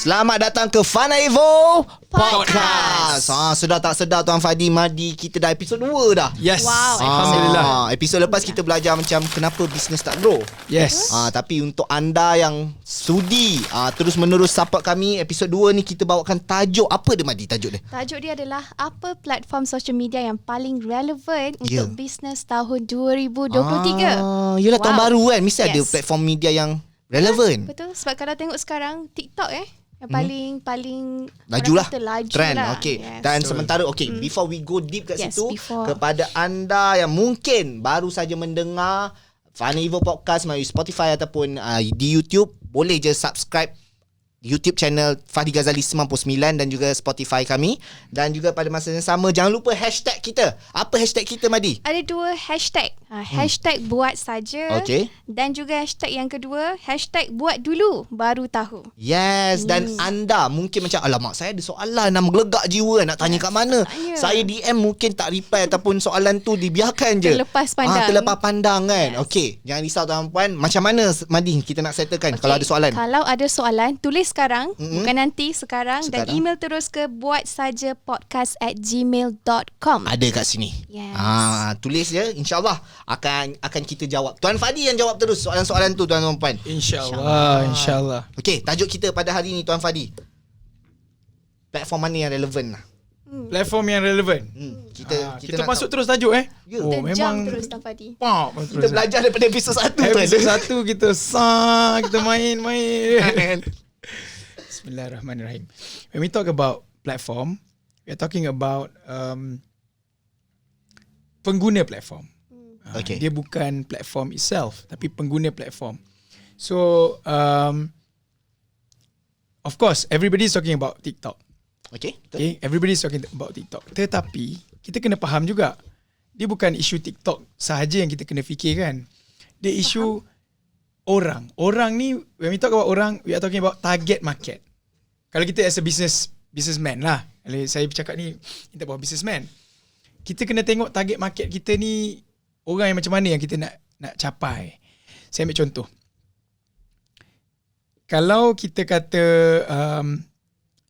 Selamat datang ke Fana Evo Podcast. Sedar tak sedar Tuan Fadi Madi, kita dah episod 2 dah. Yes. Wow, Alhamdulillah. Episod lepas kita belajar macam kenapa bisnes tak grow. Yes. Tapi untuk anda yang sudi terus menerus support kami, episod 2 ni kita bawakan tajuk. Apa dia Madi tajuk dia? Tajuk dia adalah apa platform social media yang paling relevan untuk bisnes tahun 2023. Yelah, tahun baru kan, mesti ada Yes. platform media yang relevan. Betul, sebab kalau tengok sekarang TikTok yang paling Laju lah, laju trend lah. okay. Yes. Dan sementara before we go deep kat Yes, situ, before. kepada anda yang mungkin baru saja mendengar Fana Evo Podcast melalui Spotify ataupun di YouTube, boleh je subscribe YouTube channel Fadi Ghazali 99 dan juga Spotify kami. Dan juga pada masa yang sama, jangan lupa hashtag kita. Apa hashtag kita Madi? Ada 2 hashtag. Hashtag buat saja. Okey. Dan juga hashtag yang kedua, hashtag buat dulu baru tahu. Yes. Dan anda mungkin macam, alamak saya ada soalan, nak menggelegak jiwa, nak tanya kat mana. tanya. Saya DM mungkin tak reply ataupun soalan tu dibiarkan je. Terlepas pandang. Terlepas pandang kan. Yes. Okey, jangan risau tuan-puan. Macam mana Madi kita nak settlekan kalau ada soalan? Kalau ada soalan, tulis sekarang. Bukan nanti, sekarang. Dan Sekarang. email terus ke buatsajapodcast@gmail.com. Ada kat sini. Yes. Tulis je, insya-Allah akan kita jawab. Tuan Fadi yang jawab terus soalan-soalan tu tuan-tuan. InsyaAllah. Okey, tajuk kita pada hari ni Tuan Fadi. Platform mana yang relevan lah. Platform yang relevan. Kita nak masuk tahu. terus tajuk Ya. Oh, Kita memang jam terus, Tuan Fadi. Kita belajar daripada episod 1 tu. Episod 1 kita kita main. Bismillahirrahmanirrahim. When we talk about platform, we are talking about pengguna platform. Okay. Dia bukan platform itself, tapi pengguna platform. So, of course, everybody is talking about TikTok. Okey. Okay, everybody is talking about TikTok. Tetapi, kita kena faham juga, dia bukan isu TikTok sahaja yang kita kena fikirkan. Dia isu orang. Orang ni, when we talk about orang, we are talking about target market. Kalau kita as a businessman lah, kalau saya bercakap ni, kita bawa businessman, kita kena tengok target market kita ni, orang yang macam mana yang kita nak capai. Saya ambil contoh. Kalau kita kata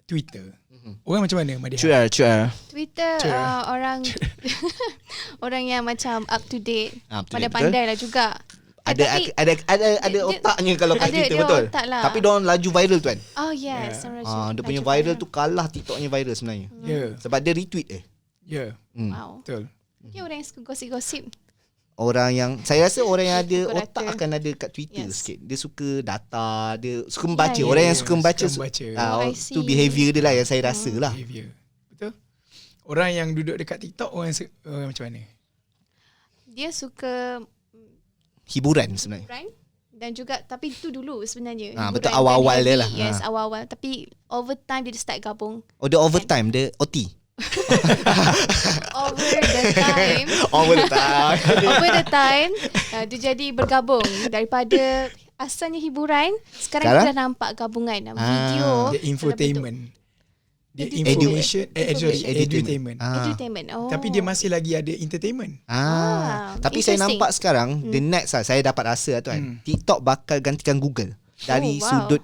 Twitter, orang macam mana Madiha? Cuar. Twitter orang orang yang macam up to date, Up to date, pandai-pandai lah juga. Ada dia- otaknya kalau kat ada Twitter, dia betul. otak lah. Tapi diorang laju viral tuan. Oh yes, Dia punya viral tu kalah TikToknya viral sebenarnya. Ya, Sebab dia retweet ya, Wow. betul. Dia orang yang suka gosip-gosip. Orang yang, saya rasa orang yang ada Suka otak data. akan ada kat Twitter Yes. sikit. Dia suka data, dia suka membaca. Ya, Orang ya, yang suka membaca, suka membaca. I tu see. behaviour dia lah yang saya rasa lah. Behavior. Betul? Orang yang duduk dekat TikTok orang macam mana? Dia suka Hiburan sebenarnya. hiburan dan juga, tapi itu dulu sebenarnya. Betul, Hiburan awal-awal dan dia heavy. lah. Yes, awal-awal. Tapi over time dia start gabung. Oh, dia overtime, dia OT. Over the time. Over the time. Over the time dia jadi bergabung daripada asalnya hiburan, sekarang kita dah nampak gabungan video. Dia infotainment. Dia Information. information, edutainment. Entertainment. Oh. Tapi dia masih lagi ada entertainment. Tapi saya interesting. nampak sekarang the next lah, saya dapat rasa tu kan, TikTok bakal gantikan Google dari Oh, wow. sudut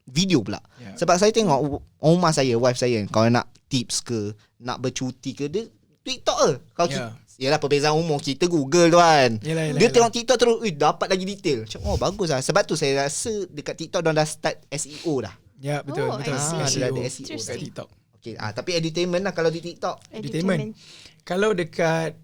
video pula. Ya. Sebab saya tengok rumah saya, wife saya, kalau nak tips ke, nak bercuti ke, dia TikTok ke. Kalau Ya. Yalah, perbezaan umur, kita Google tuan. Yelah. Dia tengok TikTok terus, dapat lagi detail. Macam, bagus lah. Sebab tu saya rasa dekat TikTok dah start SEO dah. Ya, betul. Oh, betul. I see. Dia ada SEO SEO kat TikTok. Okay, tapi edutainment lah kalau di TikTok. Entertainment. Kalau dekat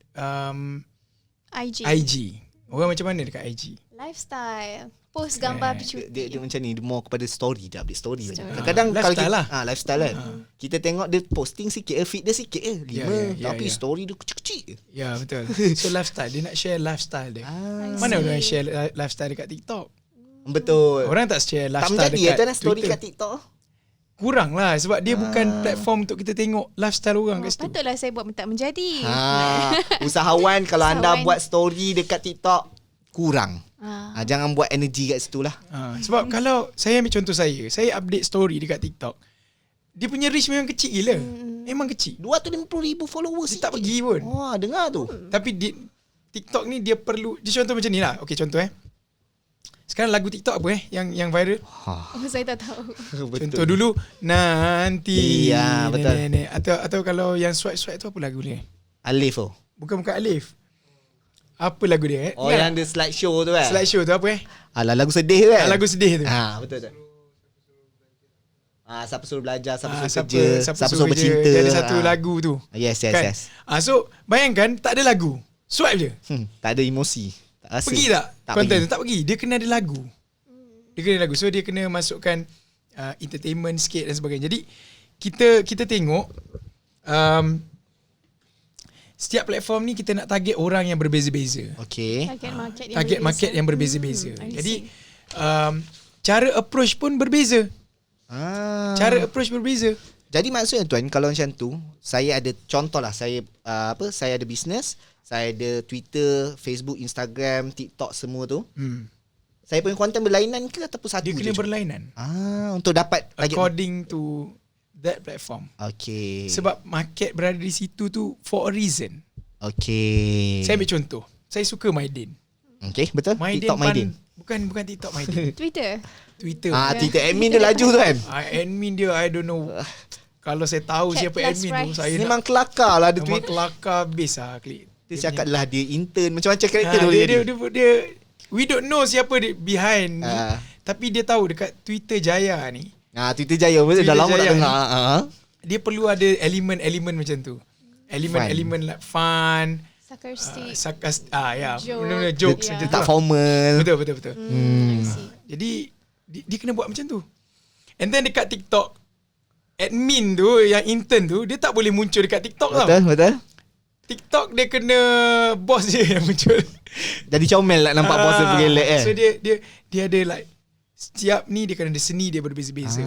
IG, orang macam mana dekat IG? Lifestyle. Post gambar Dia, bercuti. dia macam ni, dia more kepada story, dia update story. Story. Kadang-kadang kalau Lifestyle kita, lah. lifestyle kan. Kita tengok dia posting sikit, feed dia sikit 5, Ya, tapi ya. story dia kecil-kecil. Ya, betul. So lifestyle, dia nak share lifestyle dia. I Mana see. orang share lifestyle dekat TikTok? Betul. Orang tak share Tak lifestyle menjadi dekat tu story Twitter. kat TikTok. Kurang lah sebab dia bukan platform untuk kita tengok lifestyle orang kat situ. Patutlah saya buat tak menjadi. Usahawan kalau anda Usahawan. buat story dekat TikTok, kurang. Ah. Jangan buat energi kat situ lah. Sebab kalau saya ambil contoh saya update story dekat TikTok, dia punya reach memang kecil gila. Memang kecil. 250,000 followers. Dia tak pergi pun. Wah, dengar tu. Tapi TikTok ni dia perlu, dia contoh macam ni lah. Okay, contoh Sekarang lagu TikTok apa yang viral? Oh, saya tak tahu. Contoh dulu nanti. Iya, betul. Nenek. Atau kalau yang swipe tu apa lagu dia? Alif tu. Bukan Alif. Apa lagu dia? Oh, yang the slideshow tu kan? Slideshow tu apa Alah, lagu sedih tu kan? Lagu sedih tu. Betul tak? Siapa suruh belajar, siapa suruh Siapa, kerja, siapa siapa suruh suruh kerja. bercinta. Dia ada satu lagu tu. Yes. So bayangkan tak ada lagu. Swipe je. Tak ada emosi. Tak rasa. Pergi tak? Konten pergi. tu tak pergi. Dia kena ada lagu. So dia kena masukkan entertainment sikit dan sebagainya. Jadi kita tengok setiap platform ni kita nak target orang yang berbeza-beza. Okay. Target market yang berbeza-beza. I Jadi see. cara approach pun berbeza. Cara approach berbeza. Jadi maksudnya tuan, kalau macam tu, saya ada contoh lah, saya ada bisnes, saya ada Twitter, Facebook, Instagram, TikTok semua tu. Saya punya konten berlainan ke ataupun satu Dia je? kena berlainan. Untuk dapat According to that platform. Okay. Sebab market berada di situ tu for a reason. Okay. Saya ambil contoh. Saya suka Maidin. Okay, betul. TikTok Maidin. Bukan TikTok Maidin. Twitter. Twitter. Twitter admin dia laju tu kan? Admin dia I don't know. Kalau saya tahu Cat siapa plus admin tu, price. saya Memang kelakar lah ada memang Twitter. kelakar habis lah klik. Dia cakap lah dia intern, macam-macam karakter tu dia we don't know siapa dia behind ni. Tapi dia tahu dekat Twitter Jaya ni. Twitter Jaya betul, dah Twitter lama tak Jaya dengar. Dia perlu ada elemen-elemen macam tu. Elemen like fun, Sarcastic. benda-benda jokes Yeah. macam tu. Tak formal. Betul. I see. Jadi dia kena buat macam tu. And then dekat TikTok, admin tu yang intern tu dia tak boleh muncul dekat TikTok tau. Betul. TikTok dia kena bos dia yang muncul. Jadi comel lah nampak bos dia bergelek So dia ada like setiap ni dia kena ada seni dia berbeza-beza.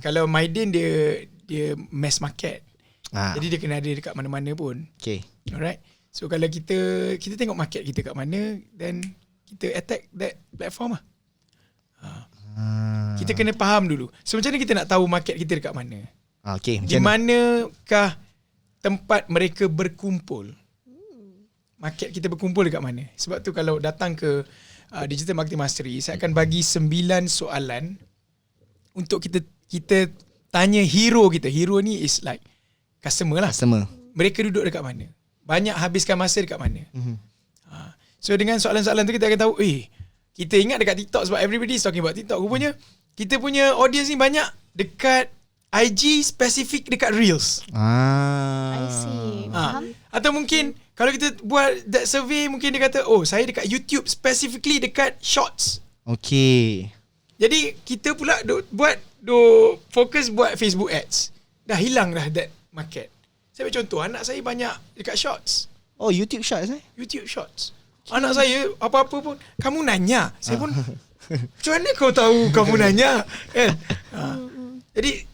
Kalau Maidin dia mass market. Jadi dia kena ada dekat mana-mana pun. Okay. Alright. So kalau kita tengok market kita kat mana, then kita attack that platform lah. Kita kena faham dulu. So macam mana kita nak tahu market kita dekat mana? Okay. Di manakah tempat mereka berkumpul? Market kita berkumpul dekat mana? Sebab tu kalau datang ke Digital Marketing Mastery, saya akan bagi 9 soalan untuk kita tanya hero kita. Hero ni is like customer lah. Mereka duduk dekat mana? Banyak habiskan masa dekat mana? So dengan soalan-soalan tu kita akan tahu, kita ingat dekat TikTok sebab everybody is talking about TikTok. Rupanya kita punya audience ni banyak dekat IG, spesifik dekat Reels. I see. Faham? Atau mungkin kalau kita buat that survey, mungkin dia kata, saya dekat YouTube, specifically dekat Shorts. Okay. Jadi kita pula fokus buat Facebook ads. Dah hilang dah that market. Saya ambil contoh, anak saya banyak dekat Shorts. YouTube Shorts YouTube Shorts. Anak saya apa-apa pun kamu nanya. Saya pun macam mana kau tahu kamu nanya? Jadi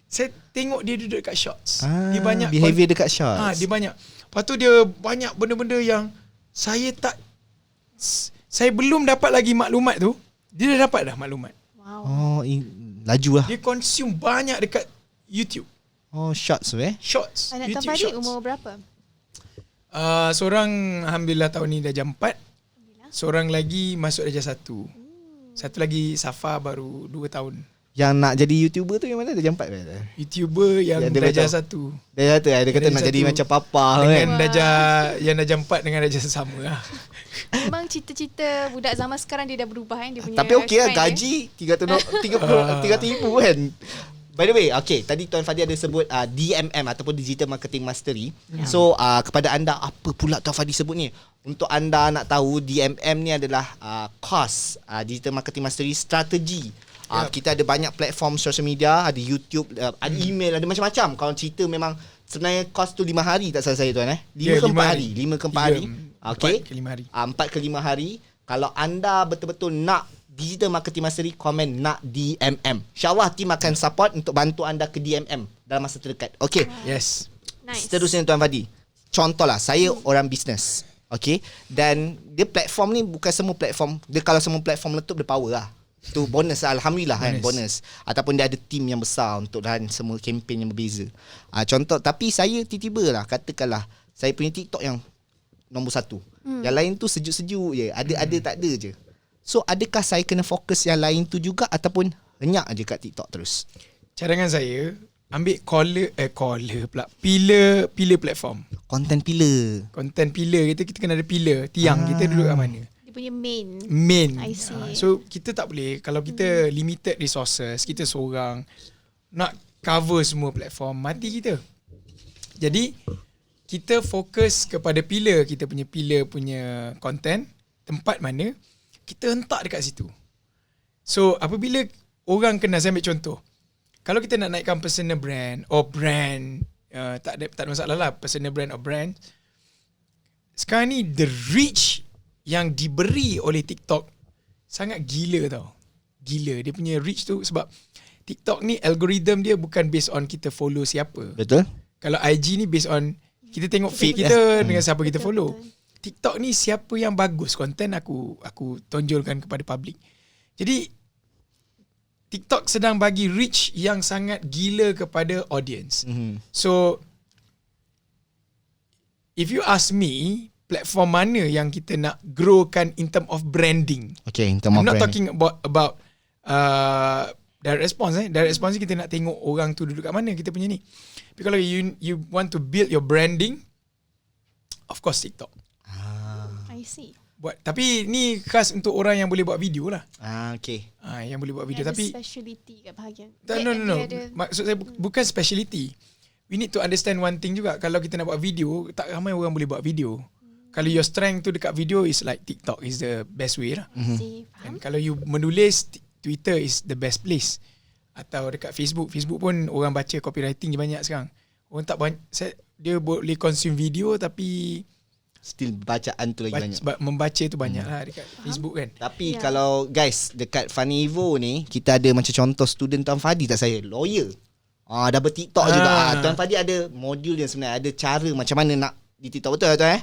saya tengok dia duduk dekat Shorts. Dia banyak behavior dekat Shorts. Dia banyak. Lepas tu dia banyak benda-benda yang saya belum dapat lagi maklumat tu. Dia dah dapat dah maklumat. Wow. Laju lah. Dia consume banyak dekat YouTube. Shorts Shorts. Anak YouTube Tuan Fadi Shorts. umur berapa? Seorang Alhamdulillah tahun ni darjah 4. Seorang lagi masuk darjah 1. Satu lagi Safa baru 2 tahun. Yang nak jadi YouTuber tu yang mana? Darjah 4 kan? YouTuber yang darjah 1. Darjah 1 dia kata nak jadi macam papa dengan kan? yang darjah 4 dengan darjah sama lah. Memang cita-cita budak zaman sekarang dia dah berubah kan. Dia punya Tapi okey lah, trend, gaji 300,000 kan? By the way, tadi Tuan Fadi ada sebut DMM ataupun Digital Marketing Mastery. So kepada anda, apa pula Tuan Fadi sebut ni? Untuk anda nak tahu, DMM ni adalah course Digital Marketing Mastery strategi. Kita ada banyak platform social media, ada YouTube, ada email, ada macam-macam. Kalau cerita memang sebenarnya course tu 5 hari tak salah saya tuan 5 ke 4 hari. 5 ke 4 hari. Okey. 4 ke 5 hari. 4 ke 5 hari. Kalau anda betul-betul nak Digital Marketing Mastery, komen nak DMM. InsyaAllah tim akan support untuk bantu anda ke DMM dalam masa terdekat. Okey. Yes. Nice. Seterusnya Tuan Fadi. Contohlah, saya orang bisnes. Okey. Dan dia platform ni bukan semua platform. Dia kalau semua platform letup dia power lah. Tu bonus lah. Alhamdulillah kan, bonus. Ataupun dia ada tim yang besar untuk run semua kempen yang berbeza. Contoh, tapi saya tiba-tiba lah, katakanlah saya punya TikTok yang nombor 1. Yang lain tu sejuk-sejuk je. Ada tak ada je. So adakah saya kena fokus yang lain tu juga ataupun henyak je kat TikTok terus? Cadangan saya ambil pillar platform. Content pillar. Content pillar kita kena ada pillar. Tiang kita duduk kat mana? Dia punya main. I see. So kita tak boleh, kalau kita limited resources, kita seorang nak cover semua platform, mati kita. Jadi kita fokus kepada pillar, kita punya pillar punya content, tempat mana kita hentak dekat situ. So apabila orang kenal, saya ambil contoh, kalau kita nak naikkan personal brand or brand, tak ada masalah lah, personal brand or brand. Sekarang ni the reach yang diberi oleh TikTok sangat gila tau. Gila dia punya reach tu, sebab TikTok ni algorithm dia bukan based on kita follow siapa. Betul? Kalau IG ni based on kita tengok feed kita dengan siapa kita follow. TikTok ni siapa yang bagus konten aku tonjolkan kepada public. Jadi TikTok sedang bagi reach yang sangat gila kepada audience. So if you ask me, platform mana yang kita nak growkan in term of branding? Okay, in term of I'm not branding. talking about direct response. Direct response ni kita nak tengok orang tu duduk kat mana kita punya ni. Tapi kalau you want to build your branding, of course TikTok. I see. Tapi ni khas untuk orang yang boleh buat video lah. Okay. Yang boleh buat video. Dia tapi ada speciality kat bahagian. No. Dia ada, Maksud saya bukan speciality. We need to understand one thing juga. Kalau kita nak buat video, tak ramai orang boleh buat video. Kalau your strength tu dekat video is like TikTok is the best way lah. faham? And kalau you menulis, Twitter is the best place. Atau dekat Facebook pun orang baca copywriting je banyak sekarang. Orang tak banyak, dia boleh consume video tapi Still bacaan tu lagi banyak. membaca tu banyak lah dekat Facebook kan. Tapi kalau guys, dekat Funny Evo ni, kita ada macam contoh student Tuan Fadi tak saya, lawyer. Dah ber-TikTok juga. Tuan Fadi ada modul yang sebenarnya, ada cara macam mana nak di TikTok, betul tak tuan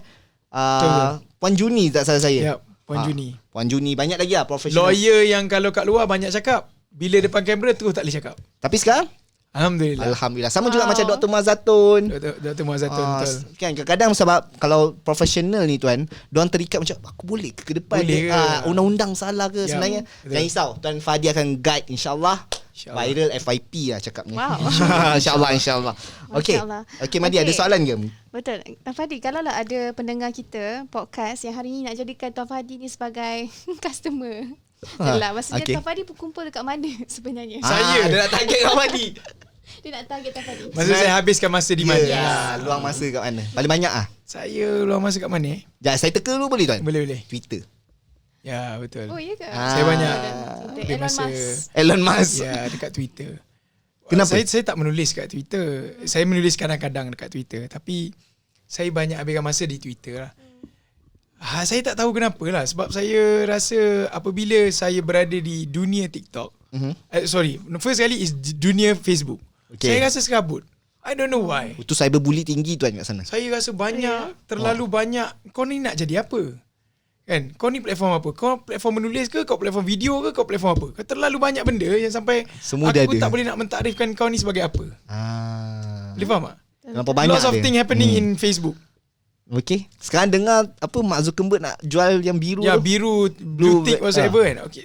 Puan Juni tak salah saya. Ya, Puan Juni. Puan Juni banyak lagi lah profesional. Lawyer yang kalau kat luar banyak cakap, bila depan kamera tu tak boleh cakap. Tapi sekarang Alhamdulillah. Sama juga macam Dr. Muazzatun. Dr. Muazzatun betul. Kan kadang-kadang sebab kalau profesional ni tuan, diorang terikat macam aku boleh ke depan boleh ke? undang-undang salah ke sebenarnya. Betul. Jangan risau, Tuan Fadi akan guide insya-Allah. Viral FYP lah cakapnya. Wow. InsyaAllah. Okay. Masya-Allah. Okay Madi, ada soalan ke? Betul. Tuan Fadi, kalau lah ada pendengar kita podcast yang hari ni nak jadikan Tuan Fadi ni sebagai customer. Maksudnya okay. Tuan Fadi kumpul dekat mana sebenarnya? Saya dia nak target Tuan Fadi. Dia nak target Tuan Fadi. Maksud saya habiskan masa di mana? Luang masa kat mana? Paling banyak Saya luang masa kat mana? Sekejap, saya teka dulu boleh tuan? Boleh. Twitter. Ya, betul. Oh, ya ke? Saya banyak Elon masa Musk. Elon Musk. ya dekat Twitter. Kenapa? Saya tak menulis kat Twitter. Saya menulis kadang-kadang dekat Twitter, tapi saya banyak habiskan masa di Twitter lah. Saya tak tahu kenapa lah. Sebab saya rasa apabila saya berada di dunia TikTok, first kali is dunia Facebook. Okay. Saya rasa serabut. I don't know why. Itu cyberbully tinggi tuan kat sana. Saya rasa terlalu banyak. Kau ni nak jadi apa? Kan? Kau ni platform apa? Kau platform menulis ke? Kau platform video ke? Kau platform apa? Kau terlalu banyak benda yang sampai semua aku dia tak ada. boleh nak mentakrifkan kau ni sebagai apa. Boleh faham tak? Kenapa banyak Lots of dia? thing happening in Facebook. Okay. Sekarang dengar apa Mark Zuckerberg nak jual yang biru Ya, tu? biru, blue tick whatsoever kan. Okay.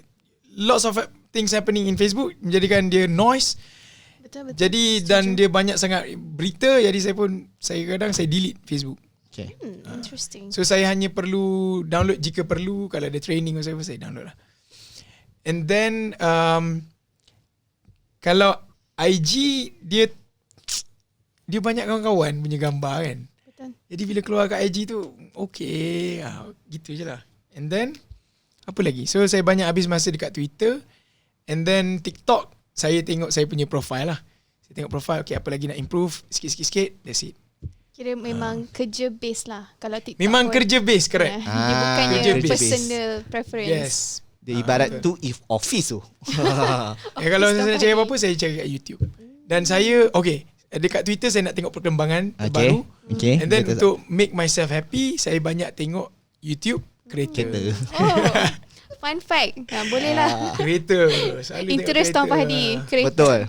Lots of things happening in Facebook menjadikan dia noise. Betul. Jadi dan dia banyak sangat berita, jadi saya kadang delete Facebook. Okay. Interesting. So saya hanya perlu download jika perlu, kalau ada training atau apa saya download lah. And then kalau IG dia banyak kawan-kawan punya gambar kan. Betul. Jadi bila keluar kat IG tu okay, gitu je lah. And then apa lagi? So saya banyak habis masa dekat Twitter. And then TikTok, saya tengok saya punya profile lah. Saya tengok profile, okay apa lagi nak improve, sikit-sikit, that's it. Kira memang kerja base lah. Kalau TikTok Memang pun, kerja base, correct. Dia bukannya kerja base. personal preference. Yes. Dia ibarat tu if office tu. Kalau saya nak cari apa-apa, saya cari kat YouTube. Dan saya, okay, dekat Twitter saya nak tengok perkembangan terbaru. Okay. And then untuk make myself happy, saya banyak tengok YouTube creator. Kereta. Fun fact. Boleh lah. Kereta. Selalu tengok Interest kereta. Tuan Fahdi. Kereta. Betul.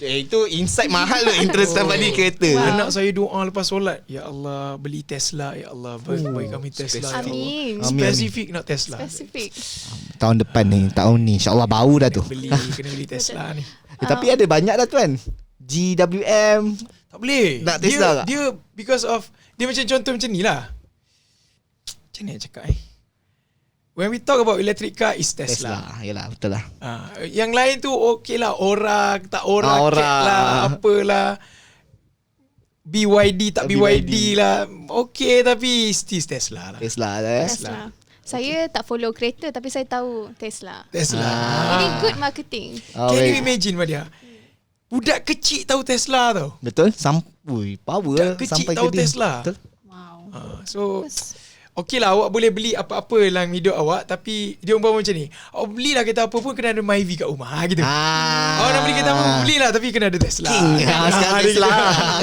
Itu insight mahal tu interest tadi kereta. Anak saya doa lepas solat, ya Allah beli Tesla, ya Allah bagi kami Tesla. Ya Allah. Amin. Spesifik nak Tesla. Spesifik. Tahun depan ni, tahun ni insya-Allah baru dah tu. Kena beli Tesla ni. Tapi ada banyak dah tuan. GWM. Tak boleh. Nak Tesla tak? Dia because of dia macam contoh macam ni lah. Macam ni nak cakap When we talk about electric car is Tesla. Yalah, betul lah. Yang lain tu okey lah, Ora, tak Ora, Ora. Cat lah, apalah. BYD tak BYD lah. Okey tapi still Tesla lah. Tesla. Tesla. Saya tak follow kereta tapi saya tahu Tesla. Tesla. Ini good marketing. Can you imagine Madia? Budak kecil tahu Tesla tau. Betul? Power Budak kecil sampai tahu ke dia. Tesla. Betul? Wow. So okey lah, awak boleh beli apa-apa dalam hidup awak, tapi dia umpama macam ni. Awak belilah kereta apa pun kena ada Myvi kat rumah gitu. Awak nak beli kereta apa pun belilah tapi kena ada Tesla. Sekarang Tesla.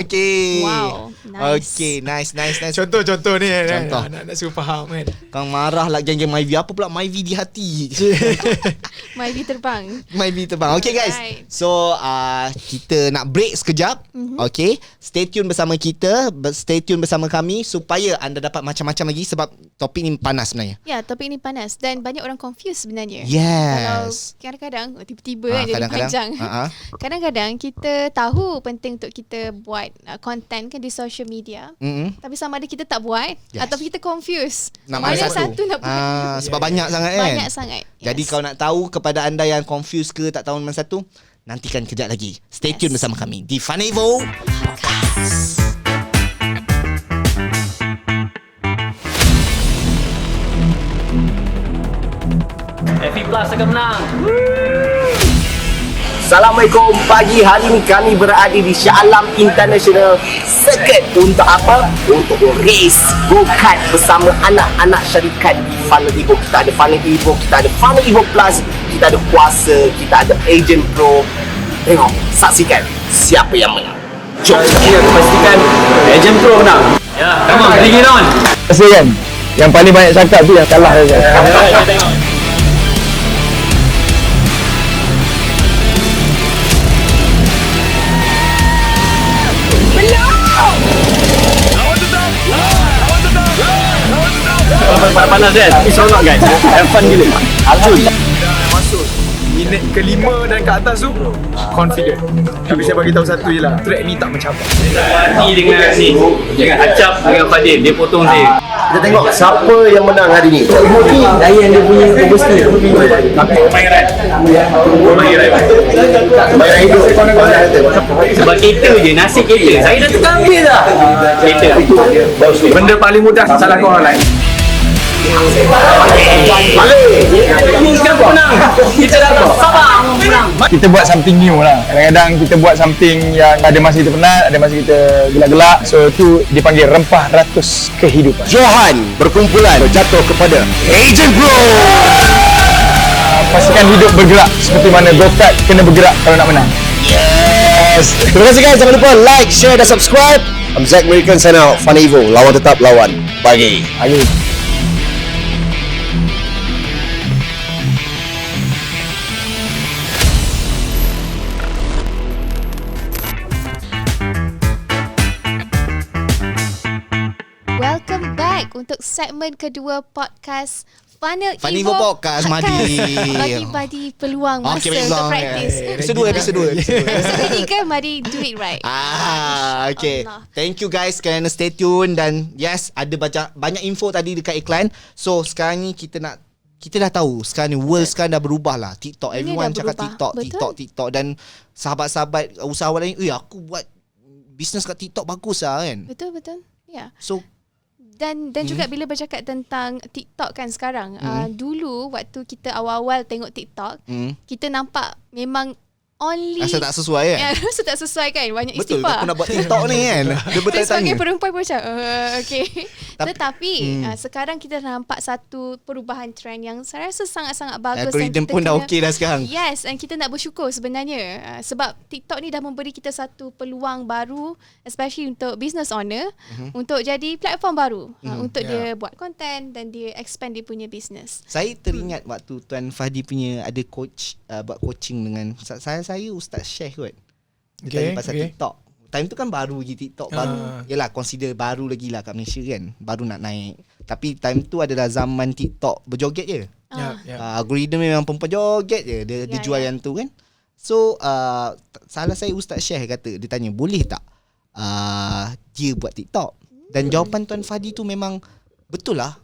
Okay. Wow. Nice. Okay, nice. Contoh ni Contoh. nak suruh faham kan. Kang marah lah geng-geng Myvi. Apa pula Myvi di hati? Myvi terbang. Myvi terbang. Okay guys. Alright. So kita nak break sekejap. Okay. Stay tune bersama kita. Stay tune bersama kami supaya anda dapat macam-macam lagi sebab topik ni panas sebenarnya. Ya, topik ni panas dan banyak orang confused sebenarnya. Yes. Kalau kadang-kadang tiba-tiba kan jadi kadang-kadang. panjang. Kadang-kadang kita tahu penting untuk kita buat content kan di social media. Tapi sama ada kita tak buat atau kita confuse. Nak Mana mana satu nak buat. sebab banyak sangat kan. Banyak sangat. Jadi kalau nak tahu kepada anda yang confused ke tak tahu mana satu, nantikan kejap lagi. Stay tune bersama kami di Funevo Podcast. FB Plus akan menang. Assalamualaikum. Pagi hari ini kami berada di Shah Alam International Circuit. Untuk apa? Untuk race go-kart bersama anak-anak syarikat di Funnel Evo. Kita ada Funnel Evo, kita ada Funnel Evo Plus, kita ada Kuasa, kita ada Agent Pro. Tengok, saksikan siapa yang menang. Jom. Kita pastikan Agent Pro menang. Ya, come on, bring it on. Rasa kan yang paling banyak cakap tu yang kalah saja. Kita tengok. Panas kan? Tapi seronok guys. Have fun gila. Masuk minit kelima dan ke atas tu confident. Tapi saya bagi tahu satu je lah, track ni tak mencapai. Fadi dengan ni, dengan Acap dengan Fadil, dia potong saya. Kita tengok siapa yang menang hari ni. Mungkin layan dia punya overstay. Pemaingan. Bayar hidup. Sebab kereta je, nasib kereta. Saya dah tukar ambil dah. Kereta. Benda paling mudah salah kau orang lain. Ini sekarang menang. Kita dah sabar menang. Kita buat something new lah. Kadang-kadang kita buat something yang ada masa kita penat, ada masa kita gelak-gelak. So tu dipanggil rempah ratus kehidupan. Johan berkumpulan berjatuh kepada Agent Pro. Pastikan hidup bergerak seperti mana go-kart kena bergerak kalau nak menang. Yes. Terima kasih guys. Jangan lupa like, share dan subscribe. I'm Zack American sign out. Funevo. Lawan tetap lawan. Pagi. Welcome back untuk segmen kedua podcast Funnel Funevo Podcast, Madi. Bagi Madi peluang masa Okay, bagi untuk peluang, practice. Episode 2. Episode ni kan Madi do it right. Okay. Allah. Thank you guys kerana stay tune dan yes, ada banyak info tadi dekat iklan. So sekarang ni kita dah tahu sekarang ni world sekarang dah berubah lah. TikTok, Ini everyone dah cakap berubah. TikTok dan sahabat-sahabat usahawan lain, aku buat bisnes kat TikTok bagus lah kan. Betul. Ya. So Dan juga bila bercakap tentang TikTok kan sekarang, dulu waktu kita awal-awal tengok TikTok, kita nampak memang only Rasa tak sesuai kan? rasa tak sesuai kan. Banyak Betul, istighfar. aku nak buat TikTok ni kan. Dia Saya sebagai bertanya-tanya. perempuan pun macam okay. Tetapi Hmm. sekarang kita nampak satu perubahan trend yang saya rasa sangat-sangat bagus. Algoritma dan kita pun dah kena- okey dah sekarang. Yes, dan kita nak bersyukur sebenarnya sebab TikTok ni dah memberi kita satu peluang baru, especially untuk business owner, untuk jadi platform baru untuk dia buat content dan dia expand dia punya business. Saya teringat waktu Tuan Fahdi punya ada coach buat coaching dengan saya Ustaz Syekh kot. Dia tanya pasal TikTok. Time tu kan baru lagi TikTok baru. Yalah consider baru lagi lah kat Malaysia kan. Baru nak naik. Tapi time tu adalah zaman TikTok berjoget je. Algoritma memang perempuan joget je. Dia jual yang tu kan. So salah saya Ustaz Syekh kata, dia tanya boleh tak dia buat TikTok. Dan jawapan Tuan Fahdi tu memang betul lah.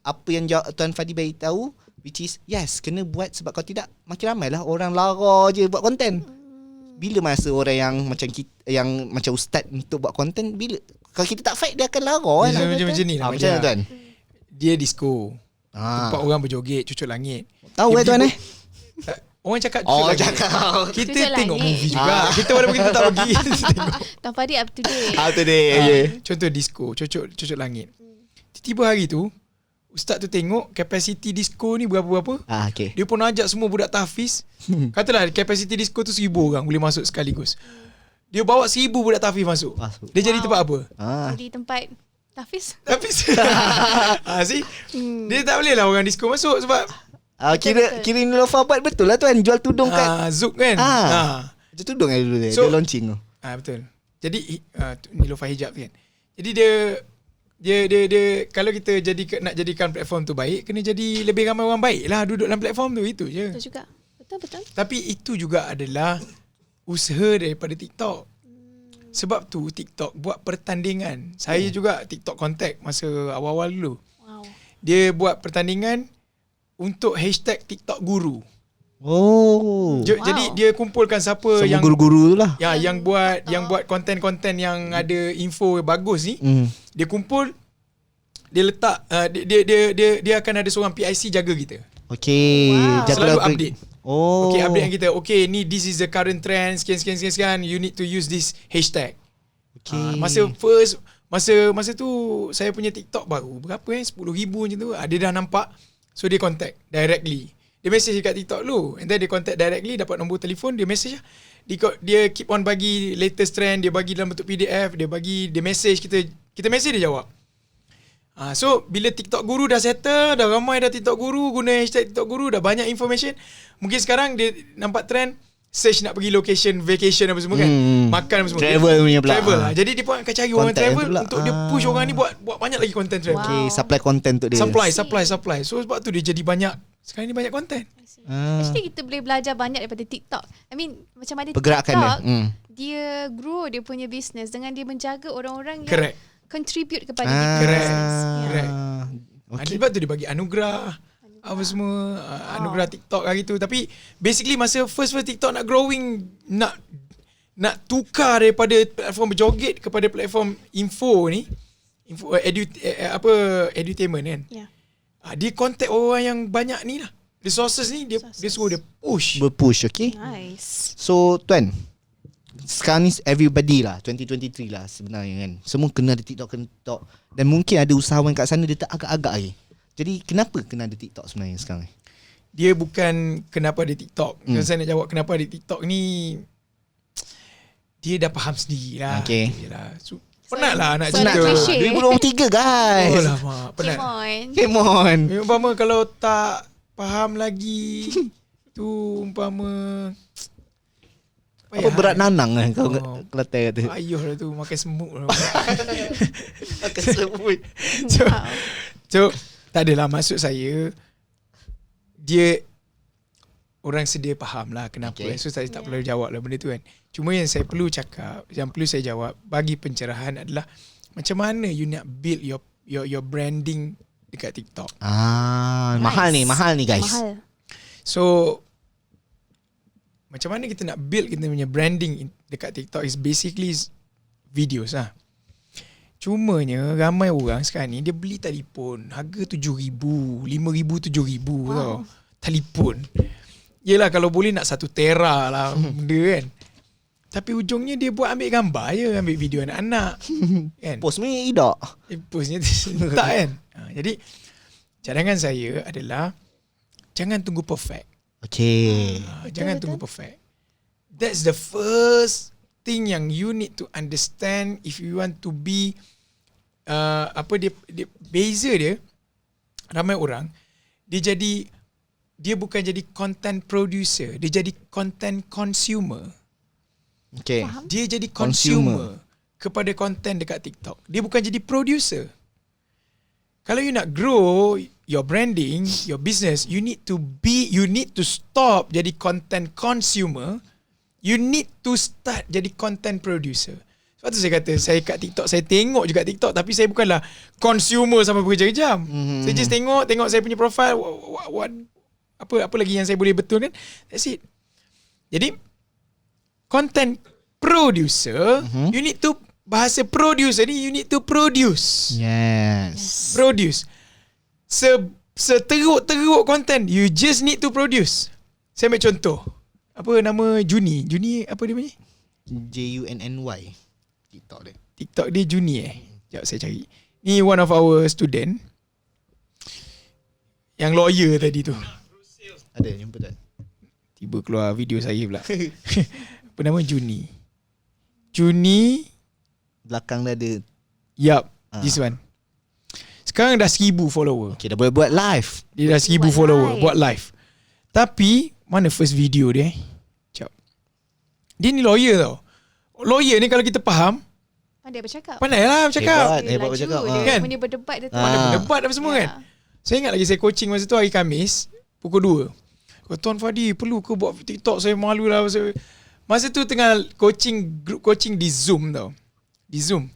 Apa yang Tuan Fahdi bagi tahu, which is yes, kena buat sebab kalau tidak makin ramai lah orang lara je buat konten. Bila masa orang yang macam kita, yang macam ustaz untuk buat konten, bila kalau kita tak fight dia akan lara kan. Macam ni lah. Macam mana Tuan? Dia disco. Tempat orang berjoget cucuk langit. Tahu Tuan Orang cakap Oh cucuk langit. cakap. Kita Cucuk tengok langit. movie juga. Kita walaupun kita tak pergi tengok. Tuan Fahdi up to date. Tu dia. Contoh disco, cucuk langit. Tiba-tiba hari tu ustaz tu tengok kapasiti disco ni berapa-berapa. Okay. Dia pun ajak semua budak tahfiz. Katalah kapasiti disco tu 1,000 orang boleh masuk sekaligus. Dia bawa 1,000 budak tahfiz masuk. Dia jadi tempat apa? Jadi tempat tahfiz. Tahfiz. See? Dia tak boleh lah orang disco masuk sebab Kira Nilofa buat betul lah Tuan, jual tudung kat Zouk kan. Macam tudung kan dulu dia launching tu. Betul. Jadi Nilofa hijab kan. Jadi dia kalau kita nak jadikan platform tu baik, kena jadi lebih ramai orang baik lah duduk dalam platform tu, itu je. Betul juga. Betul. Tapi itu juga adalah usaha daripada TikTok. Sebab tu TikTok buat pertandingan. Saya juga TikTok contact masa awal-awal dulu. Wow. Dia buat pertandingan untuk hashtag TikTok Guru. Jadi dia kumpulkan siapa semua yang guru-guru tu lah. yang buat konten-konten yang ada info bagus ni. Dia kumpul, dia letak dia akan ada seorang PIC jaga kita. Okay. Selalu update. Okay, update yang kita. Okay, ni this is the current trend. Sekian. You need to use this hashtag. Okay. Masa tu saya punya TikTok baru berapa 10,000 macam tu. Dia dah nampak. So dia contact directly. Dia message dekat TikTok dulu, and then dia contact directly, dapat nombor telefon, dia message lah. Dia keep on bagi latest trend, dia bagi dalam bentuk PDF, dia message kita message dia jawab. So bila TikTok Guru dah settle, dah ramai dah TikTok Guru guna hashtag TikTok Guru, dah banyak information. Mungkin sekarang dia nampak trend search nak pergi location vacation apa semua kan, makan apa semua, travel punya pula. Travel lah. Jadi dia pun akan cari orang travel untuk dia push orang ni buat banyak lagi content travel. Okay, supply content untuk dia. Supply. So sebab tu dia jadi banyak. Sekarang ni banyak content. Actually kita boleh belajar banyak daripada TikTok. I mean macam mana Pergerakan TikTok dia. dia grow dia punya business dengan dia menjaga orang-orang yang Correct. contribute kepada dia punya Correct. business. Correct. Okay. Sebab tu dia bagi anugerah apa semua, anugerah TikTok hari tu. Tapi basically masa first TikTok nak growing, nak tukar daripada platform berjoget kepada platform info ni, edutainment kan. Yeah. Dia contact orang yang banyak ni lah, resources ni, dia suruh dia push. Berpush, okay. Nice. So Tuan, sekarang ni everybody lah 2023 lah sebenarnya kan, semua kena ada TikTok. Dan mungkin ada usahawan kat sana dia tak agak-agak lagi. Jadi kenapa kena ada TikTok sebenarnya sekarang ni? Dia bukan kenapa ada TikTok. Kalau saya nak jawab kenapa ada TikTok ni, dia dah faham sendiri lah. Okay. So, penat lah nak So nak cerita. cliche. 2023 guys. Oh lama, penat. Come on. Umpama kalau tak faham lagi tu umpama Apa berat nanang kan kau Kelantan kata. Ayuh lah tu, makan semut lah. Makan semut. So tak adalah, maksud saya dia orang sedia faham lah kenapa. Okay. So saya tak perlu jawab lah benda tu kan. Cuma yang saya perlu cakap, yang perlu saya jawab bagi pencerahan adalah macam mana you nak build your branding dekat TikTok. Mahal ni guys. Mahal. So macam mana kita nak build kita punya branding dekat TikTok is basically videos lah. Cumanya ramai orang sekarang ni dia beli telefon harga 7,000, 5,000, 7,000 tau. Telefon. yelah kalau boleh nak 1 tera lah benda kan. Tapi ujungnya dia buat ambil gambar je, ambil video anak-anak kan. Post ni tidak. Postnya tak kan. Jadi cadangan saya adalah jangan tunggu perfect. Okay. Jangan tunggu perfect. That's the first thing yang you need to understand if you want to be dia beza dia. Ramai orang dia bukan jadi content producer, dia jadi content consumer. Okay. Dia jadi consumer kepada content dekat TikTok. Dia bukan jadi producer. Kalau you nak grow your branding, your business, you need to stop jadi content consumer. You need to start jadi content producer. Sebab tu saya kata, saya kat TikTok, saya tengok juga TikTok, tapi saya bukanlah consumer sampai berjam-jam. Saya just tengok saya punya profile, apa lagi yang saya boleh betulkan. That's it. Jadi content producer, you need to, bahasa producer ni, you need to produce. Yes. Produce. Seteruk-teruk content, you just need to produce. Saya ambil contoh. Apa nama Juni? Juni apa dia punya? JUNNY. TikTok dia Juni Sekejap saya cari. Ni one of our student yang lawyer tadi tu. Ada jumpa tak? Tiba keluar video saya pula. Apa nama Juni? Juni. Belakang dia ada. Yup, this one. Sekarang dah 1,000 follower. Okay, dah boleh buat live. Dia dah 1,000 follower buat live. Tapi mana first video dia? Sekejap. Dia ni lawyer tau. Lawyer ni kalau kita faham, Pandai bercakap. pandai lah bercakap. Hebat Laju bercakap. dia, Kan? punya berdebat dia tu. Mana berdebat apa semua kan. Saya ingat lagi saya coaching masa tu hari Khamis pukul 2. Kata Tuan Fadi, perlu ke buat TikTok? Saya malu lah. Masa tu tengah coaching, group coaching di Zoom tau. Di Zoom.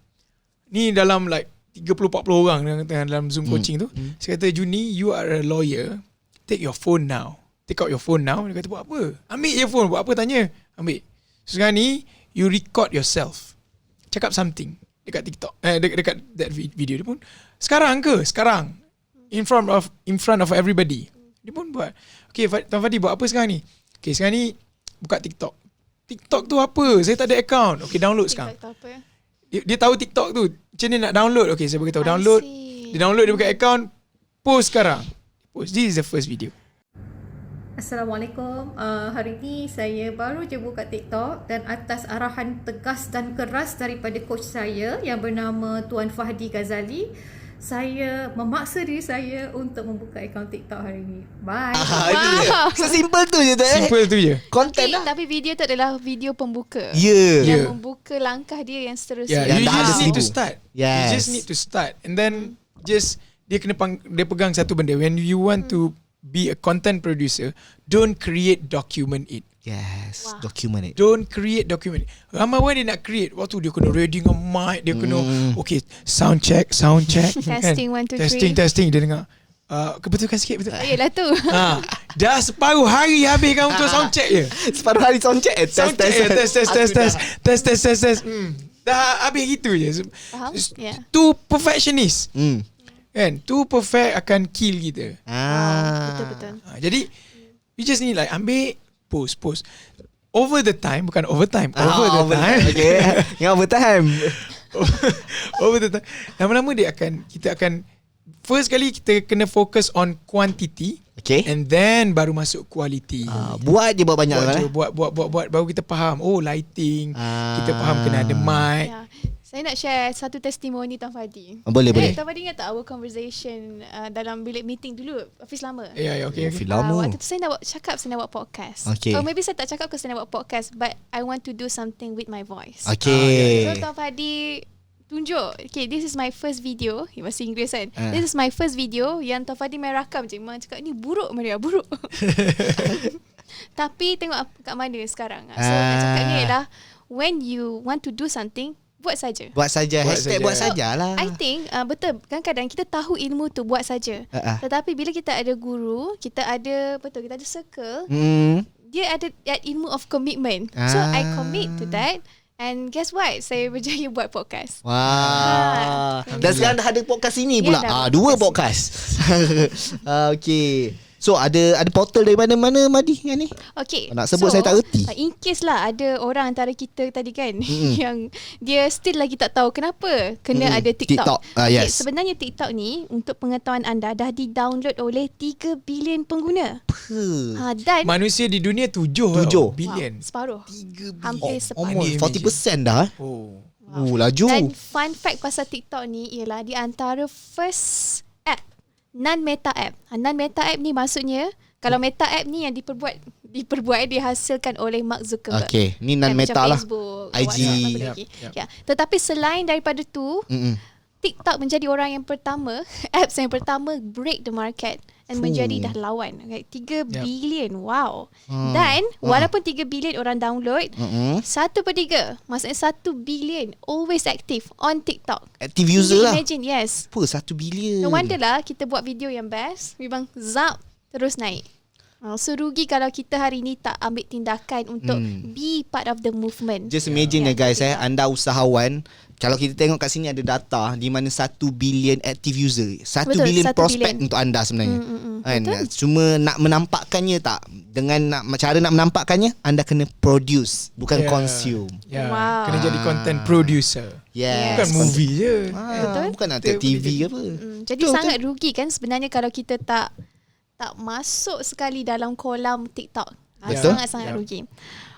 Ni dalam like 30-40 orang tengah dalam Zoom coaching tu. Saya kata, Juni, you are a lawyer. Take your phone now. Take out your phone now. Dia kata, buat apa? Ambil je phone. Buat apa tanya? Ambil. So, sekarang ni, you record yourself. Cakap something dekat TikTok. Dekat that video dia pun. Sekarang ke? Sekarang. In front of everybody. Dia pun buat. Okay, Tuan Fadi buat apa sekarang ni? Okay, sekarang ni buka TikTok. TikTok tu apa? Saya tak ada account. Okay, download sekarang. TikTok tu apa? Dia tahu TikTok tu. Macam mana nak download? Okay, saya beritahu download. see. Dia download, dia buka account. Post sekarang. Post. This is the first video. Assalamualaikum. Hari ini saya baru je buka TikTok dan atas arahan tegas dan keras daripada coach saya yang bernama Tuan Fahdi Ghazali, saya memaksa diri saya untuk membuka akaun TikTok hari ini. Bye. Itu je. Sesimpel tu je tak? Simple tu je. Content lah. Tapi video tu adalah video pembuka. Ya. Yang membuka langkah dia yang seterusnya. Yeah, you dah just ada need to 1,000. start. Yes. You just need to start. And then just dia pegang satu benda. When you want to be a content producer, don't create document it. Yes. Document it. Don't create document. Ramai orang dia nak create. Waktu dia kena ready dengan mic, dia kena okay, sound check. Testing, 1, 2, 3. Testing dia dengar. Kebetulkan sikit betul. Yelah tu. Dah separuh hari habiskan untuk sound check je. Separuh hari sound check. Test. Dah habis gitu je. Faham? Yeah. Too perfectionist. Kan? Too perfect akan kill kita. Betul-betul. Jadi you just need like ambil post. Over the time, bukan overtime. Over the time. Okay. Yang overtime. Over the time. Lama-lama kita akan first kali kita kena focus on quantity. Okay. And then baru masuk quality. Buat je buat banyak lah. Buat baru kita faham. Oh, lighting. Kita faham kena ada mic. Yeah. Saya nak share satu testimoni Tuan Fadi. Boleh. Tuan Fadi ingat tak our conversation dalam bilik meeting dulu, office lama? Ya, okay. Lama. Waktu tu saya nak buat podcast. Okay. Maybe saya tak cakap saya nak buat podcast, but I want to do something with my voice. Okay. So Tuan Fadi tunjuk, okay, this is my first video. Bahasa Inggeris kan. This is my first video yang Tuan Fadi main rakam je. Memang cakap ni buruk Maria, buruk. Tapi tengok kat mana sekarang. So nak cakap ni adalah when you want to do something, buat saja. Hashtag buat saja lah. I think betul, kadang-kadang kita tahu ilmu tu buat saja. Tetapi bila kita ada guru, kita ada circle, dia ada ilmu of commitment. So I commit to that. And guess what? Saya berjaya buat podcast. Wah. Dan sekarang dah ada podcast ini pula. Ya, dah 2 podcast. Okay. So ada portal dari mana-mana Madi yang ni? Okay. Nak sebut saya tak reti. In case lah ada orang antara kita tadi kan yang dia still lagi tak tahu kenapa kena ada TikTok. Yes. Sebenarnya TikTok ni untuk pengetahuan anda dah di-download oleh 3 bilion pengguna. Dan Manusia di dunia 7 bilion. separuh. Hampir separuh. Almost 40% dah. Oh. Laju. Dan fun fact pasal TikTok ni ialah di antara first app non-meta app. Non-meta app ni maksudnya kalau meta app ni yang dihasilkan oleh Mark Zuckerberg. Okay, ni non-meta macam lah. Facebook, IG. WhatsApp, apa lagi. Ya. Tetapi selain daripada tu, TikTok menjadi orang yang pertama, apps yang pertama break the market dan menjadi dah lawan. 3 bilion. Wow. Dan walaupun 3 bilion orang download, 1/3, maksudnya 1 bilion always active on TikTok. Active user lah. Imagine, yes. Apa 1 bilion? No wonder lah kita buat video yang best, memang zap terus naik. So rugi kalau kita hari ni tak ambil tindakan untuk be part of the movement. Just imagine guys, anda usahawan, kalau kita tengok kat sini ada data di mana 1 bilion active user. 1 Betul, bilion 1 prospek bilion. untuk anda sebenarnya. Kan? Betul. Cuma nak menampakkannya tak. Dengan cara nak menampakkannya, anda kena produce, bukan consume. Wow. Kena jadi content producer. Yes. Bukan movie je. Betul. Bukan nak tengok TV apa. Jadi sangat rugi kan sebenarnya kalau kita tak masuk sekali dalam kolam TikTok. Betul. Sangat-sangat rugi.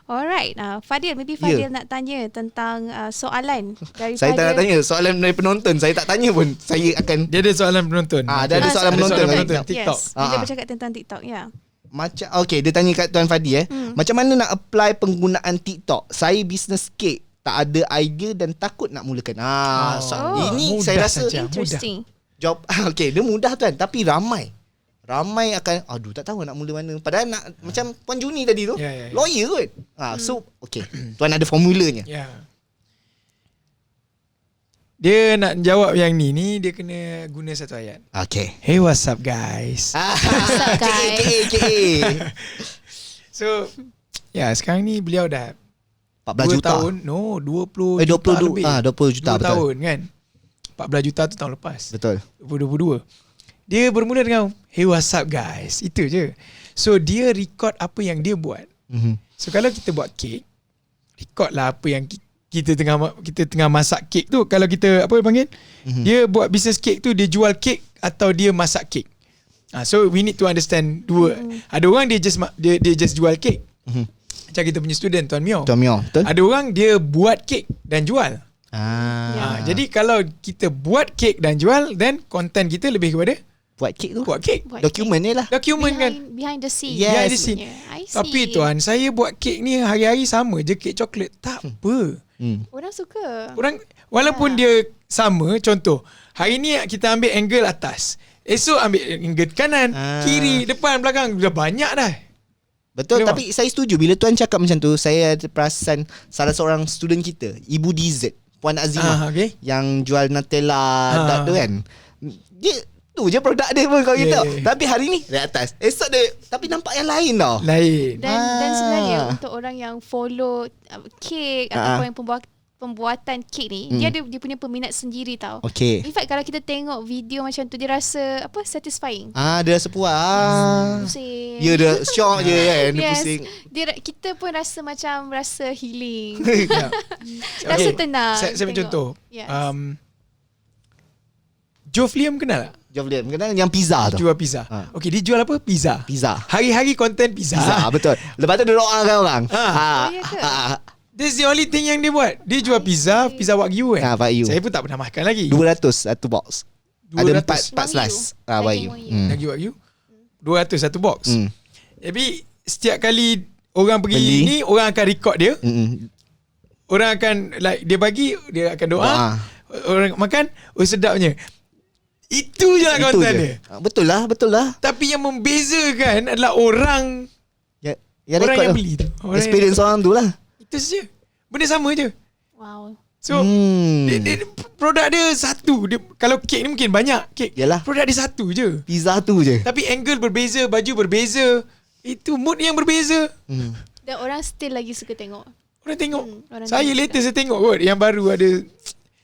Alright, Fadil, maybe Fadil nak tanya tentang soalan daripada... Saya tak nak tanya soalan dari penonton. Saya tak tanya pun. Saya akan... Dia ada soalan penonton. Dia ada soalan penonton. TikTok. Yes, bila bercakap tentang TikTok, ya. Macam dia tanya kat Tuan Fadi macam mana nak apply penggunaan TikTok? Saya business kek, tak ada idea dan takut nak mulakan. Ini saya rasa Interesting. job dia mudah tuan, tapi ramai akan tak tahu nak mula mana. Padahal nak macam Puan Juni tadi tu, lawyer kot. So tuan ada formulanya. Dia nak jawab yang ni dia kena guna satu ayat. Okay. Hey, what's up guys? What's up guys? So sekarang ni beliau dah 14 juta. tahun. No, 20 20 juta lebih. 20 juta 2 betul. tahun kan. 14 juta tu tahun lepas. Betul. 2022. Dia bermula dengan hey, what's up guys? Itu je. So dia record apa yang dia buat. So kalau kita buat kek, record lah apa yang kita tengah masak kek tu. Kalau kita apa panggil? Dia buat business kek tu, dia jual kek atau dia masak kek. So we need to understand dua. Ada orang dia just jual kek. Macam kita punya student Tuan Mio. Betul. Ada orang dia buat kek dan jual. Jadi kalau kita buat kek dan jual, then content kita lebih kepada buat kek tu. Buat kek. Dokumen ni lah. Dokumen kan. Behind the scene. Yes. Behind the scene. I see. Tapi tuan, saya buat kek ni hari-hari sama je, kek coklat. Tak apa. Orang suka. Orang walaupun dia sama, contoh, hari ni kita ambil angle atas. Esok ambil angle kanan, kiri, depan, belakang. Dah banyak dah. Betul, Kenapa? tapi saya setuju bila tuan cakap macam tu. Saya ada perasan salah seorang student kita, Ibu DZ, Puan Azimah, yang jual Nutella dot tu kan. Dia tu je produk dia pun kalau kita. Tapi hari ni dari atas, esok dia tapi nampak yang lain tau. Lain. Dan sebenarnya untuk orang yang follow kek ataupun yang pembuatan kek ni, dia punya peminat sendiri tau. Okay. In fact kalau kita tengok video macam tu, dia rasa satisfying. Dia rasa puas. Pusing. Ya, dia syok je kan. Dia Yes. pusing. Kita pun rasa healing. Ya. Rasa tenang. Saya ambil tengok. contoh. Yes. Joe Liam kenal tak? Jom lihat. Kenal yang pizza tu. Jual pizza. Okay, dia jual apa? Pizza. Pizza. Hari-hari konten pizza. Pizza, betul. Lepas tu dia doakan orang. Oh, ya ke? That's the only thing yang dia buat. Dia jual pizza Wagyu kan. Wagyu. Saya pun tak pernah makan lagi. 200 satu box. 200. Ada 4 slice. Wagyu. Lagi Wagyu. 200 satu box. Tapi setiap kali orang pergi ni, orang akan record dia. Orang akan dia bagi, dia akan doa. Orang makan, sedapnya. Itu je lah konten dia. Betul lah. Tapi yang membezakan adalah orang orang yang beli tu. Experience orang tu lah. Itu saja. Benda sama je. Wow. So produk dia satu. Kalau kek ni mungkin banyak kek. Yalah. Produk dia satu je. Pizza tu je. Tapi angle berbeza, baju berbeza. Itu mood yang berbeza. Dan orang still lagi suka tengok. Orang tengok. orang Saya tengok later saya tengok kot yang baru ada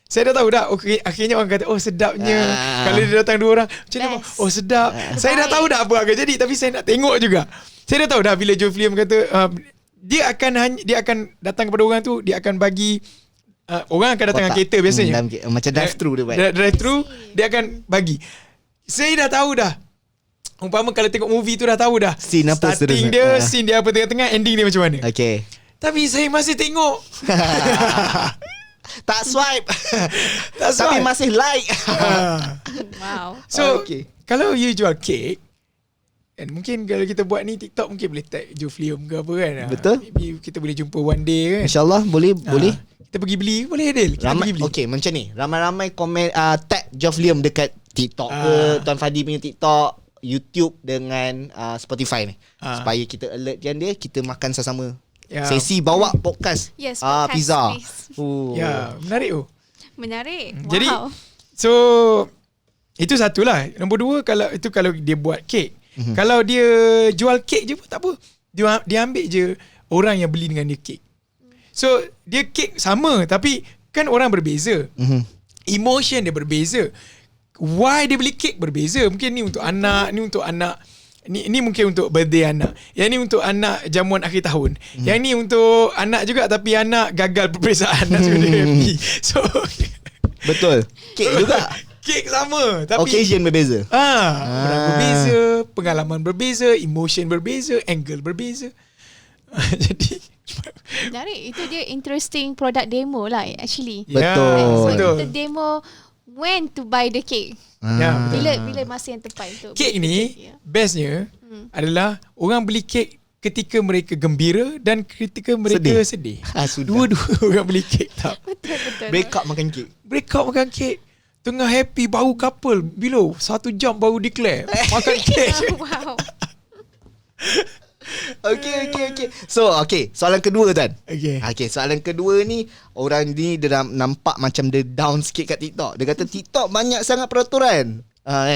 Saya dah tahu dah. Okay, akhirnya orang kata, oh sedapnya. Kalau dia datang 2 orang, macam mana? Oh sedap. Saya dah tahu dah apa akan jadi, tapi saya nak tengok juga. Saya dah tahu dah bila Jofliam kata dia akan datang kepada orang tu, dia akan bagi orang akan datang dengan kereta biasanya. Macam drive-thru dia buat. Drive-thru dia akan bagi. Saya dah tahu dah. Umpama kalau tengok movie tu dah tahu dah. Scene apa starting dia, scene dia apa tengah-tengah, ending dia macam mana. Okay. Tapi saya masih tengok. Tak swipe. Tak Tapi swipe. masih like. Wow. So Okay. kalau you jual kek, kan mungkin kalau kita buat ni TikTok mungkin boleh tag Jofliam ke apa kan. Betul. Maybe kita boleh jumpa one day kan. InsyaAllah boleh. Kita pergi beli boleh Adil. Kita Ramai, pergi beli. okay, macam ni. Ramai-ramai komen tag Jofliam dekat TikTok ke, Tuan Fadi punya TikTok, YouTube dengan Spotify ni. Supaya kita alertkan dia, kita makan sama-sama. Sesi bawa podcast. Yes, podcast, pizza. please. Ya, menarik tu. Menarik. Jadi Wow. so itu satulah. Nombor 2 kalau dia buat kek. Kalau dia jual kek je pun tak apa. Dia ambil je orang yang beli dengan dia kek. So dia kek sama tapi kan orang berbeza. Emotion dia berbeza. Why dia beli kek berbeza. Mungkin ni untuk anak, ni untuk anak. Ni mungkin untuk birthday anak. Yang ni untuk anak jamuan akhir tahun. Yang ni untuk anak juga tapi anak gagal peperiksaan. Nak suruh dia happy. So Betul. Kek juga. kek sama tapi Occasion berbeza. orang berbeza, pengalaman berbeza, emotion berbeza, angle berbeza. Jadi Menarik. Itu dia interesting product demo lah actually. Betul. So betul. kita demo when to buy the cake. Ya, betul. Bila masa yang tepat untuk Kek beli ni cake, ya. bestnya adalah orang beli kek ketika mereka gembira dan ketika mereka sedih. Sudah. Dua-dua orang beli kek tak. Betul. Break up makan kek. Break up makan kek. Tengah happy baru couple. Bila 1 jam baru declare makan kek. Wow. Okay. So, soalan kedua Tan. Okay. Soalan kedua ni, orang ni dia nampak macam dia down sikit kat TikTok. Dia kata TikTok banyak sangat peraturan.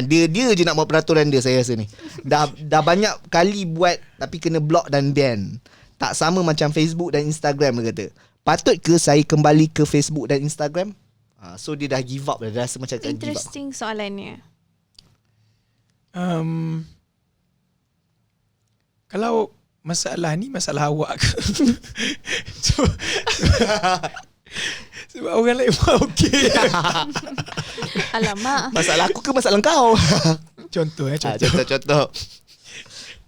Dia je nak buat peraturan dia, saya rasa ni. Dah banyak kali buat tapi kena block dan ban. Tak sama macam Facebook dan Instagram, dia kata. Patut ke saya kembali ke Facebook dan Instagram? So dia dah give up dah. Dia rasa macam akan give up. Interesting soalannya. Kalau masalah ni masalah awak ke? so, sebab orang lain pun okey. Alamak. Masalah aku ke masalah kau? Contoh. Contoh.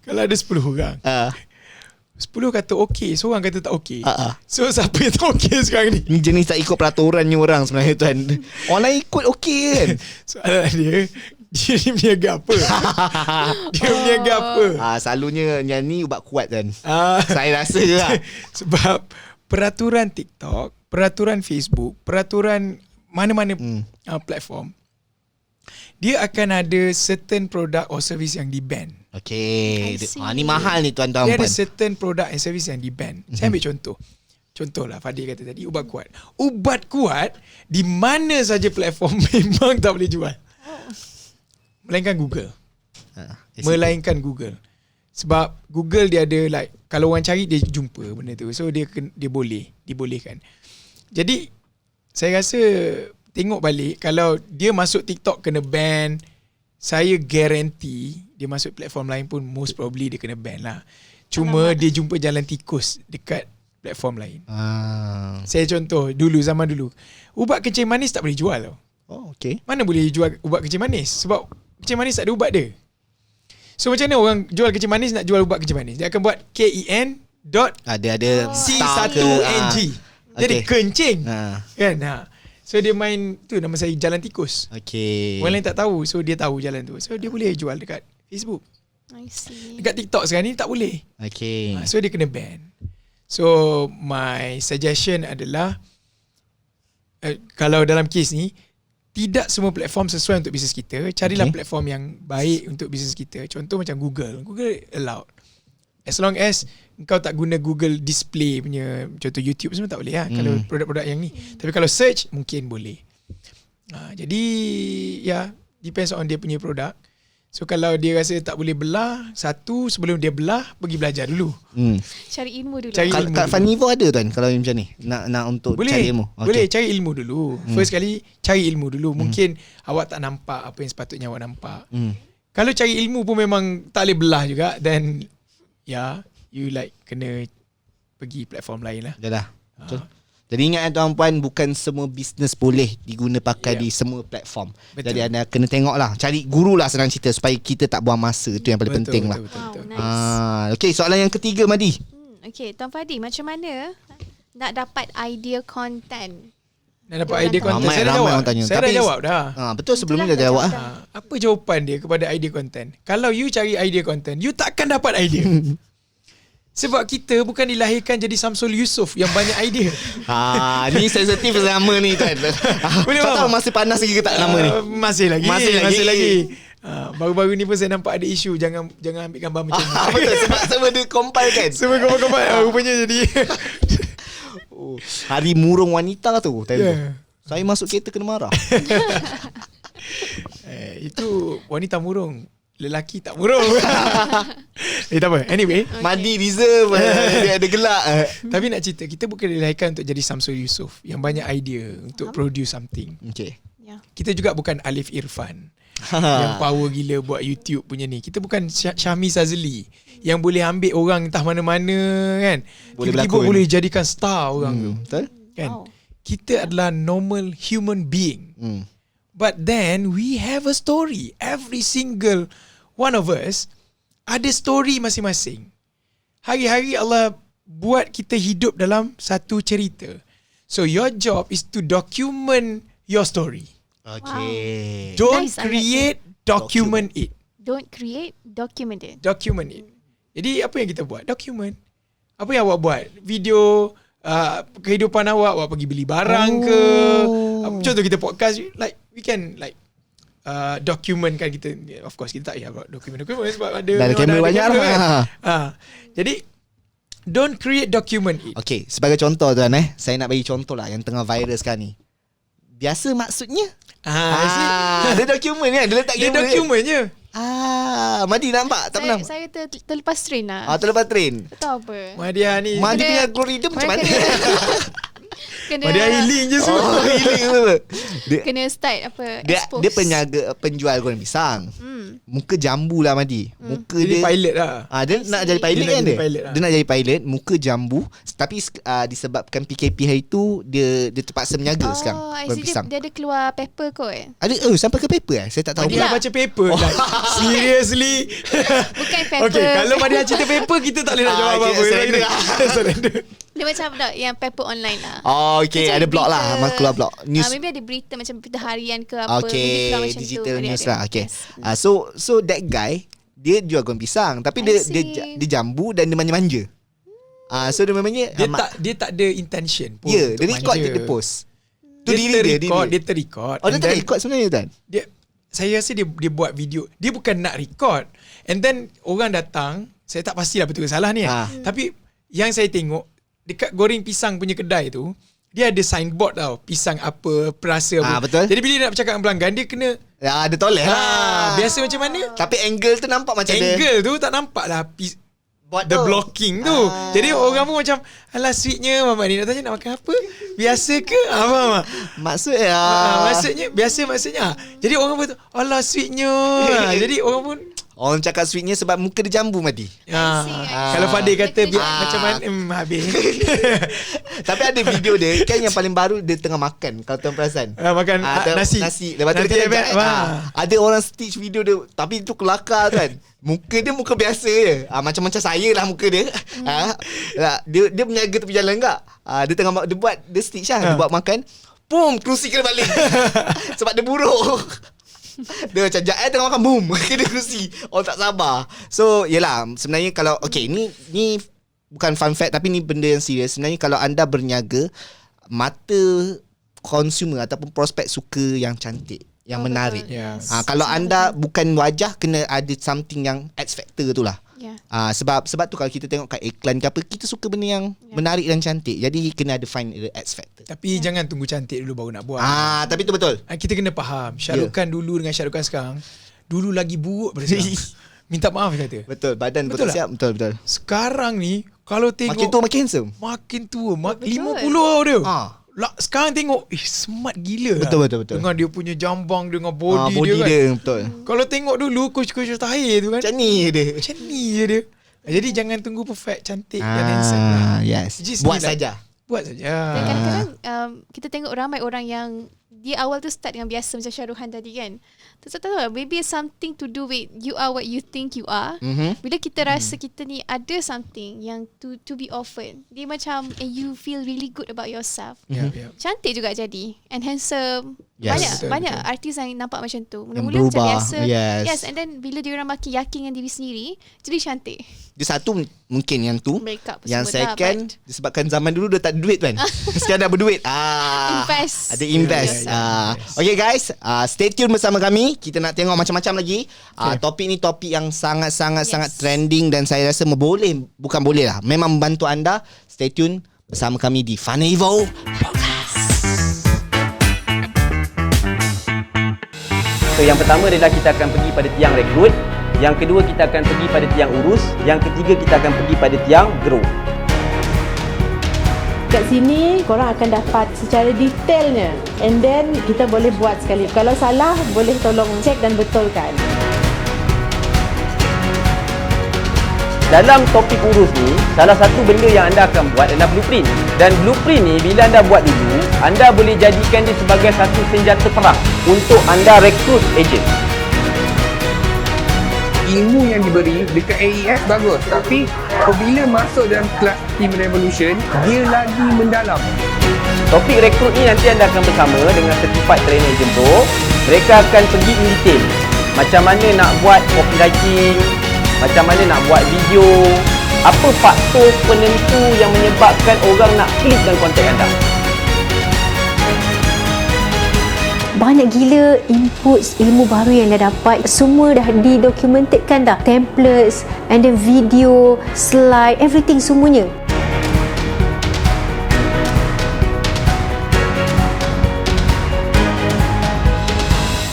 Kalau ada 10 orang. 10 kata okey, seorang kata tak okey. So siapa yang tak okey sekarang ni? Ni jenis tak ikut peraturannya orang sebenarnya Tuan. Orang lain ikut okey kan? Soalan dia ni berniaga apa? Dia berniaga apa? Selalunya yang ni ubat kuat kan. Saya rasa je lah. Sebab peraturan TikTok, peraturan Facebook, peraturan mana-mana platform, dia akan ada certain product or service yang di-ban. Okay. I see. Ni mahal ni tuan-tuan. Dia ada certain product and service yang di-ban. Saya ambil contoh. Contohlah Fadil kata tadi, ubat kuat. Ubat kuat di mana saja platform memang tak boleh jual. Melainkan Google. Melainkan Google. Sebab Google dia ada like, kalau orang cari dia jumpa benda tu. So dia dibolehkan. Jadi saya rasa tengok balik, kalau dia masuk TikTok kena ban, saya guarantee dia masuk platform lain pun most probably dia kena ban lah. Cuma dia jumpa jalan tikus dekat platform lain. Saya contoh zaman dulu. Ubat kencing manis tak boleh jual tau. Oh, okay. Mana boleh jual ubat kencing manis? Sebab kencing manis tak ada ubat dia. So macam mana orang jual kencing manis nak jual ubat kencing manis? Dia akan buat KEN Ada C1NG. Jadi kencing. Kan? So dia main tu, nama saya jalan tikus. Okay. Orang lain tak tahu, so dia tahu jalan tu. So dia boleh jual dekat Facebook. I see. Dekat TikTok sekarang ni tak boleh. Okay. So dia kena ban. So my suggestion adalah kalau dalam kes ni tidak semua platform sesuai untuk bisnes kita. Carilah platform yang baik untuk bisnes kita. Contoh macam Google. Google allowed. As long as kau tak guna Google display punya, contoh YouTube semua tak boleh lah. Kalau produk-produk yang ni. Tapi kalau search mungkin boleh. Jadi depends on dia punya produk. So kalau dia rasa tak boleh belah, satu sebelum dia belah, pergi belajar dulu. Cari ilmu dulu. Cari ilmu Kat dulu. Fanivo ada tuan kalau macam ni. Nak untuk cari ilmu. Boleh cari ilmu dulu. First kali cari ilmu dulu. Mungkin awak tak nampak apa yang sepatutnya awak nampak. Kalau cari ilmu pun memang tak boleh belah juga, then you like kena pergi platform lain lah. Yalah. Betul. Jadi ingat tuan-puan, bukan semua bisnes boleh diguna pakai di semua platform. Betul. Jadi anda kena tengok lah, cari guru lah senang cerita supaya kita tak buang masa. Itu yang paling penting lah. Wow, nice. Okay, soalan yang ketiga Madi. Okay, Tuan Fadi, macam mana nak dapat idea content? Nak dapat idea konten. Ramai Saya dah orang jawab. tanya. Saya dah jawab dah. Betul, sebelum ni dah jawab lah. Apa jawapan dia kepada idea konten? Kalau you cari idea konten, you takkan dapat idea. Sebab kita bukan dilahirkan jadi Samsul Yusof yang banyak idea. Ni sensitif nama ni kan. Boleh Tak tahu faham? masih panas lagi ke tak nama ni. Masih lagi. Masih lagi. Baru-baru ni pun saya nampak ada isu jangan ambil gambar macam ni. Betul, sebab semua dia compile kan. Semua gambar-gambar rupanya jadi. Hari murung wanita tu time tu. Yeah. Saya masuk kereta kena marah. Itu wanita murung. Lelaki tak murung. Tak apa. Anyway. Madi reserve. Dia ada gelak. Tapi nak cerita, kita bukan dilahirkan untuk jadi Samsul Yusof yang banyak idea untuk produce something. Okay. Kita juga bukan Alif Irfan yang power gila buat YouTube punya ni. Kita bukan Syahmi Sazli yang boleh ambil orang entah mana-mana kan. Boleh Tiba-tiba berlakon. boleh jadikan star orang tu. Betul? Kan? Wow. Kita adalah normal human being. But then we have a story. Every single one of us ada story masing-masing. Hari-hari Allah buat kita hidup dalam satu cerita. So your job is to document your story. Okay. Don't Nice, I like create, document it. Don't create, document it. Document it. Jadi apa yang kita buat? Document. Apa yang awak buat? Video kehidupan awak pergi beli barang ke? Contoh kita podcast, like we can like document kan kita. Of course kita tak payah buat dokumen sebab ada Dah ada kamera banyak kamera lah. kan. Jadi don't create, document it. Okay, sebagai contoh tuan saya nak bagi contoh lah yang tengah viral sekarang ni. Biasa maksudnya dia dokumen kan, dia letak Dia kamera. dokumen je. Madi nampak tak pernah. Saya terlepas train lah. Terlepas train. Tak tahu apa. Mahdia ni. Madi Kena- punya algoritma macam mana? Mahdia healing je semua. Healing tu. Kena start apa, Dia expose. penjual goreng pisang. Muka jambu lah Madi. Muka Jadi dia pilot lah. dia nak jadi pilot Dia nak kan jadi dia. pilot lah. Dia nak jadi pilot, muka jambu, tapi disebabkan PKP hari tu dia terpaksa menjaga sekarang. I Goreng see pisang. dia ada keluar paper kot. Ada sampai ke paper Saya tak tahu. Mahdia Tak. baca paper. Like, seriously. Bukan paper. Okay, kalau Mahdia cerita paper, kita tak boleh nak jawab okay, apa-apa. surrender. Surrender. Dia macam yang paper online lah. Okay, Macam ada blog lah, berita- mas keluar blog news. Maybe ada berita macam berita harian ke apa. Maybe Okay, keluar macam digital tu. news Ada. lah. Okay. Yes. So that guy dia jual goreng pisang, tapi I dia see. jambu dan dia manja-manja. So dia memangnya Dia tak ada intention pun. dia untuk record manja. je dia post. Tu Dia diri terrecord, dia. dia terrecord. Oh, dia And tak then record sebenarnya kan? saya rasa dia buat video. Dia bukan nak record. And then orang datang, saya tak pastilah betul ke salah ni. Tapi yang saya tengok dekat goreng pisang punya kedai tu, dia ada signboard tau, pisang apa, perasa apa. Betul. Jadi bila dia nak bercakap dengan pelanggan, dia kena Dia toleh lah. biasa macam mana? Tapi angle tu nampak macam Angle tu tak nampak lah buat the tu. blocking tu. Jadi orang pun macam, alah sweetnya Mama ni nak tanya nak makan apa? Biasa ke? Faham tak? Maksudnya Maksudnya. Jadi orang pun alah sweetnya. Jadi orang pun orang cakap sweetnya sebab muka dia jambu Mati. Kalau Fadil kata biar macam mana habis. Tapi ada video dia kan yang paling baru dia tengah makan kalau tuan perasan. Makan nasi. Lepas tu Nanti dia dia ada orang stitch video dia tapi itu kelakar kan. Muka dia muka biasa je. Macam-macam saya lah muka dia. Dia berniaga tepi jalan enggak? Dia tengah dia stitch lah, dia buat makan. Boom, kerusi kena balik. Sebab dia buruk. Dia macam tengah makan, boom, kena kerusi. Orang tak sabar. So yelah, sebenarnya kalau ni bukan fun fact tapi ni benda yang serius. Sebenarnya kalau anda berniaga, mata consumer ataupun prospek suka yang cantik, yang menarik. Yes. Kalau anda bukan wajah, kena ada something yang X factor tu lah. Yeah. Sebab tu kalau kita tengok kat iklan ke apa, kita suka benda yang menarik dan cantik. Jadi kena ada find the X factor. Tapi jangan tunggu cantik dulu baru nak buat. Tapi tu betul. Kita kena faham Syarukkan dulu dengan Syarukkan sekarang, dulu lagi buruk pada sekarang. Minta maaf kata. Betul, badan Betul betul tak? siap, betul. Sekarang ni kalau tengok Makin tua makin handsome. makin tua, Betul. 50 dia. Ah. Lah, sekarang tengok smart gila Betul, lah. betul. Dengan dia punya jambang, dengan body, Body dia kan. dia betul. Kalau tengok dulu coach-coach tahir tu kan. Macam ni dia. Macam ni je dia. Jadi jangan tunggu perfect, cantik dan handsome lah. Yes. Just Buat ni lah. saja. Buat saja. Dan kadang-kadang kita tengok ramai orang yang dia awal tu start dengan biasa macam Syaruhan tadi kan. Tak tahu maybe something to do with you are what you think you are. Bila kita rasa kita ni ada something yang to be offered, dia macam you feel really good about yourself. Yeah. Cantik juga jadi and handsome. Yes. Banyak Betul. artis yang nampak macam tu. Yang Mula-mula macam berubah. biasa. Yes. And then bila dia orang makin yakin dengan diri sendiri, jadi cantik. Dia satu mungkin yang tu. Makeup Yang semua dah, second disebabkan zaman dulu dia tak ada duit kan. Sekarang dah berduit. Invest. Ada invest. Okay guys, stay tune bersama kami. Kita nak tengok macam-macam lagi. Topik ni topik yang sangat trending dan saya rasa bukan boleh lah. Memang membantu anda. Stay tune bersama kami di Fana Evo So yang pertama adalah kita akan pergi pada tiang rekrut. Yang kedua kita akan pergi pada tiang urus. Yang ketiga kita akan pergi pada tiang grow. Kat sini korang akan dapat secara detailnya, and then kita boleh buat sekali. Kalau salah boleh tolong cek dan betulkan. Dalam topik urus ni, salah satu benda yang anda akan buat adalah blueprint. Dan blueprint ni bila anda buat dulu, anda boleh jadikan dia sebagai satu senjata perang untuk anda rekrut ejen. Ilmu yang diberi dekat AES bagus, tapi apabila masuk dalam kelas Team Revolution, dia lagi mendalam. Topik rekrut ni nanti anda akan bersama dengan certified trainer ejen pro. Mereka akan pergi in detail. Macam mana nak buat copywriting, macam mana nak buat video, apa faktor penentu yang menyebabkan orang nak klik dan kontak anda. Banyak gila inputs ilmu baru yang dah dapat. Semua dah didokumentedkan dah. Templates, and then video, slide, everything semuanya.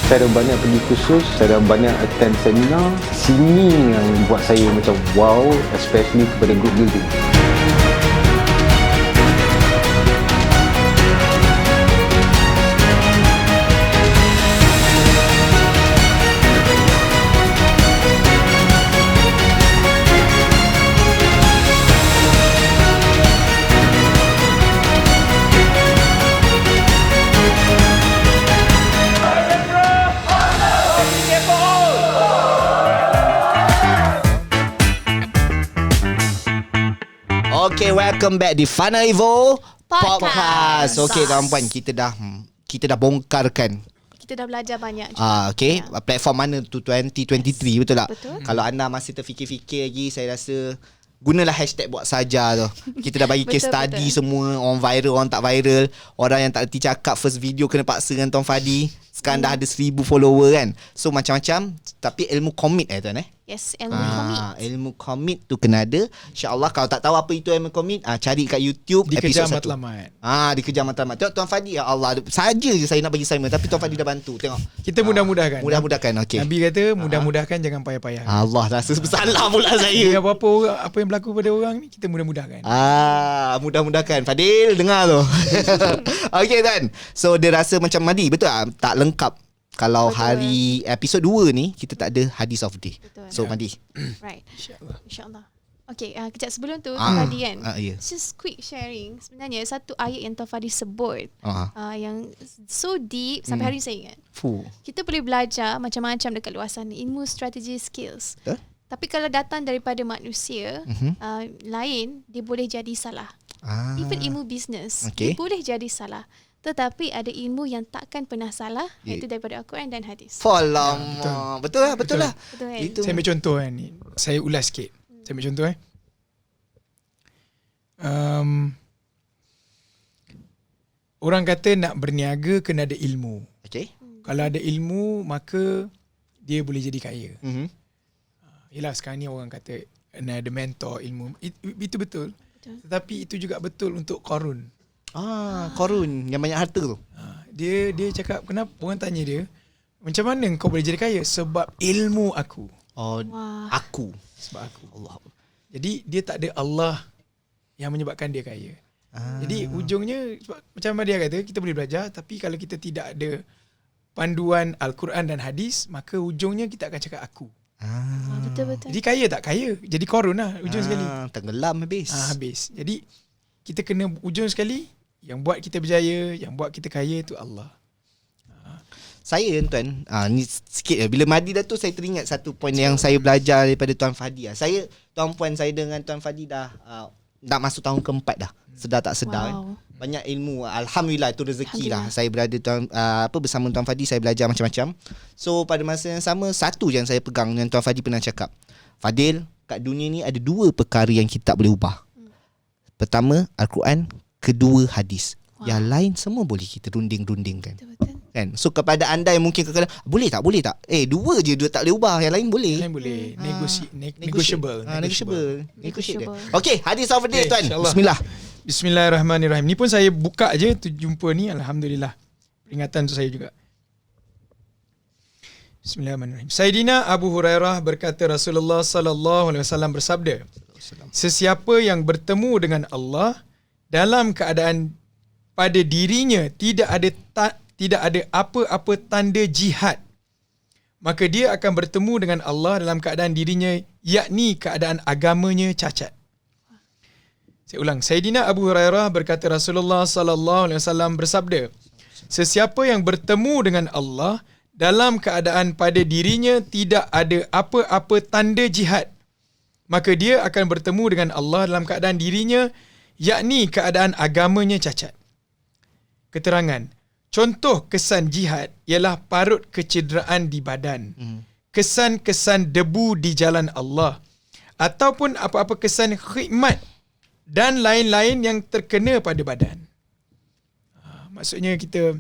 Saya dah banyak pergi kursus, saya dah banyak attend seminar. Sini yang buat saya macam wow, especially kepada group building. Okay, welcome back di Fana Evo Podcast. Okay, tuan-puan, kita dah bongkarkan. Kita dah belajar banyak juga. Okay, platform mana tu 2023, betul tak? Betul. Kalau anda masih terfikir-fikir lagi, saya rasa gunalah hashtag buat saja tu. Kita dah bagi case Betul, study betul. semua, orang viral, orang tak viral, orang yang tak reti cakap first video kena paksa dengan Tuan Fadi. Sekarang dah ada 1,000 follower kan. So macam-macam, tapi ilmu commit tuan Yes, ilmu commit. ilmu commit tu kena ada. InsyaAllah kalau tak tahu apa itu ilmu commit, cari kat YouTube Dikejar episod 1. matlamat. Dikejar matlamat. Tengok Tuan Fadi, ya Allah, saja je saya nak bagi assignment tapi Tuan Fadi dah bantu. Tengok. Kita mudah-mudahkan. Mudah-mudahkan, okey. Nabi kata mudah-mudahkan, jangan payah-payah. Allah rasa bersalah pula saya. Dengan apa-apa orang, apa yang berlaku pada orang ni, kita mudah-mudahkan. Mudah-mudahkan. Fadil dengar tu. Okey tuan. So dia rasa macam Madi, betul tak? Tak lengkap. Kalau Betul. hari episod 2 ni kita tak ada hadis of the day. Betul. So Madi. Right. InsyaAllah. Okay, kejap sebelum tu Ah. tadi kan. Ya. Just quick sharing. Sebenarnya satu ayat yang Tuan Fadi sebut yang so deep sampai hari ni saya ingat. Kita boleh belajar macam-macam dekat luar sana, ilmu, strategi, skills. Betul. Tapi kalau datang daripada manusia lain, dia boleh jadi salah. Even ilmu business, Okay. dia boleh jadi salah. Tetapi ada ilmu yang takkan pernah salah, iaitu daripada Al-Quran dan hadis. Falamak. Betul lah. Betul kan? Itu. Saya ambil contoh kan ni. Saya ulas sikit. Saya ambil contoh orang kata nak berniaga kena ada ilmu. Okay. Kalau ada ilmu, maka dia boleh jadi kaya. Yelah sekarang ni orang kata kena ada mentor, ilmu. Itu betul. Tetapi itu juga betul untuk Qarun. Qarun yang banyak harta tu. Dia cakap, kenapa orang tanya dia, Macam mana kau boleh jadi kaya? Sebab ilmu aku. Oh, aku. Sebab aku. Allah. Jadi dia tak ada Allah yang menyebabkan dia kaya. Jadi ujungnya macam dia kata, kita boleh belajar, tapi kalau kita tidak ada panduan Al-Quran dan hadis, maka ujungnya kita akan cakap aku. Betul-betul. Jadi kaya tak kaya, jadi korun lah ujung sekali. Tenggelam habis. Habis. Jadi kita kena ujung sekali, yang buat kita berjaya, yang buat kita kaya tu Allah. Saya tuan, ni sikit bila Madi dah tu saya teringat satu poin yang saya belajar daripada Tuan Fadi. Saya, tuan puan saya dengan Tuan Fadi dah masuk tahun keempat dah. Sedar tak sedar kan. Banyak ilmu, alhamdulillah, itu rezeki lah. Saya berada bersama Tuan Fadi, saya belajar macam-macam. So pada masa yang sama, satu je yang saya pegang yang Tuan Fadi pernah cakap. Fadil, kat dunia ni ada 2 perkara yang kita tak boleh ubah. Pertama, Al-Quran, kedua hadis. Yang lain semua boleh kita runding-rundingkan. Betul-betul. Kan? So kepada anda yang mungkin kadang-kadang boleh tak? 2 je tak boleh ubah, yang lain boleh. Yang lain boleh. Negotiable. Negotiable. Okey, hadis of the day tuan. Bismillah. Bismillahirrahmanirrahim. Ni pun saya buka je tu jumpa ni, alhamdulillah. Peringatan untuk saya juga. Bismillahirrahmanirrahim. Sayyidina Abu Hurairah berkata Rasulullah sallallahu alaihi wasallam bersabda, sesiapa yang bertemu dengan Allah dalam keadaan pada dirinya tidak ada apa-apa tanda jihad, maka dia akan bertemu dengan Allah dalam keadaan dirinya, yakni keadaan agamanya cacat. Saya ulang. Sayyidina Abu Hurairah berkata Rasulullah sallallahu alaihi wasallam bersabda, sesiapa yang bertemu dengan Allah dalam keadaan pada dirinya tidak ada apa-apa tanda jihad, maka dia akan bertemu dengan Allah dalam keadaan dirinya, yakni keadaan agamanya cacat. Keterangan. Contoh kesan jihad ialah parut kecederaan di badan, kesan-kesan debu di jalan Allah, ataupun apa-apa kesan khidmat dan lain-lain yang terkena pada badan. Maksudnya kita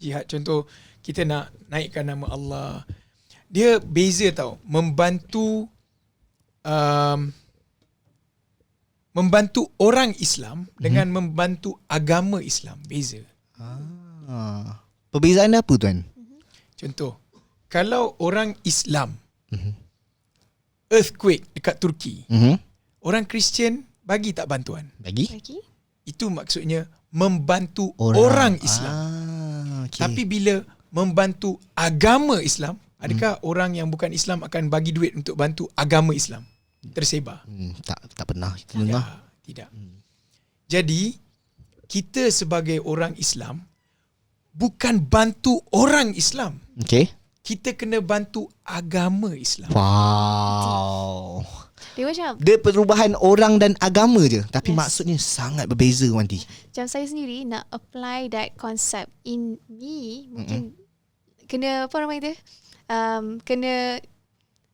jihad, contoh kita nak naikkan nama Allah. Dia beza tau, membantu orang Islam dengan membantu agama Islam. Beza. Perbezaan apa tuan? Contoh, kalau orang Islam earthquake dekat Turki, orang Kristian bagi tak bantuan? Bagi. Itu maksudnya membantu orang Islam. Okay. Tapi bila membantu agama Islam, adakah orang yang bukan Islam akan bagi duit untuk bantu agama Islam? Tersebar. Tak pernah kita dengar. Tidak. Jadi kita sebagai orang Islam bukan bantu orang Islam. Okey. Kita kena bantu agama Islam. Wow. Dia macam perubahan orang dan agama je, tapi maksudnya sangat berbeza Wanti. Macam saya sendiri nak apply that concept in me, mungkin kena apa nama itu?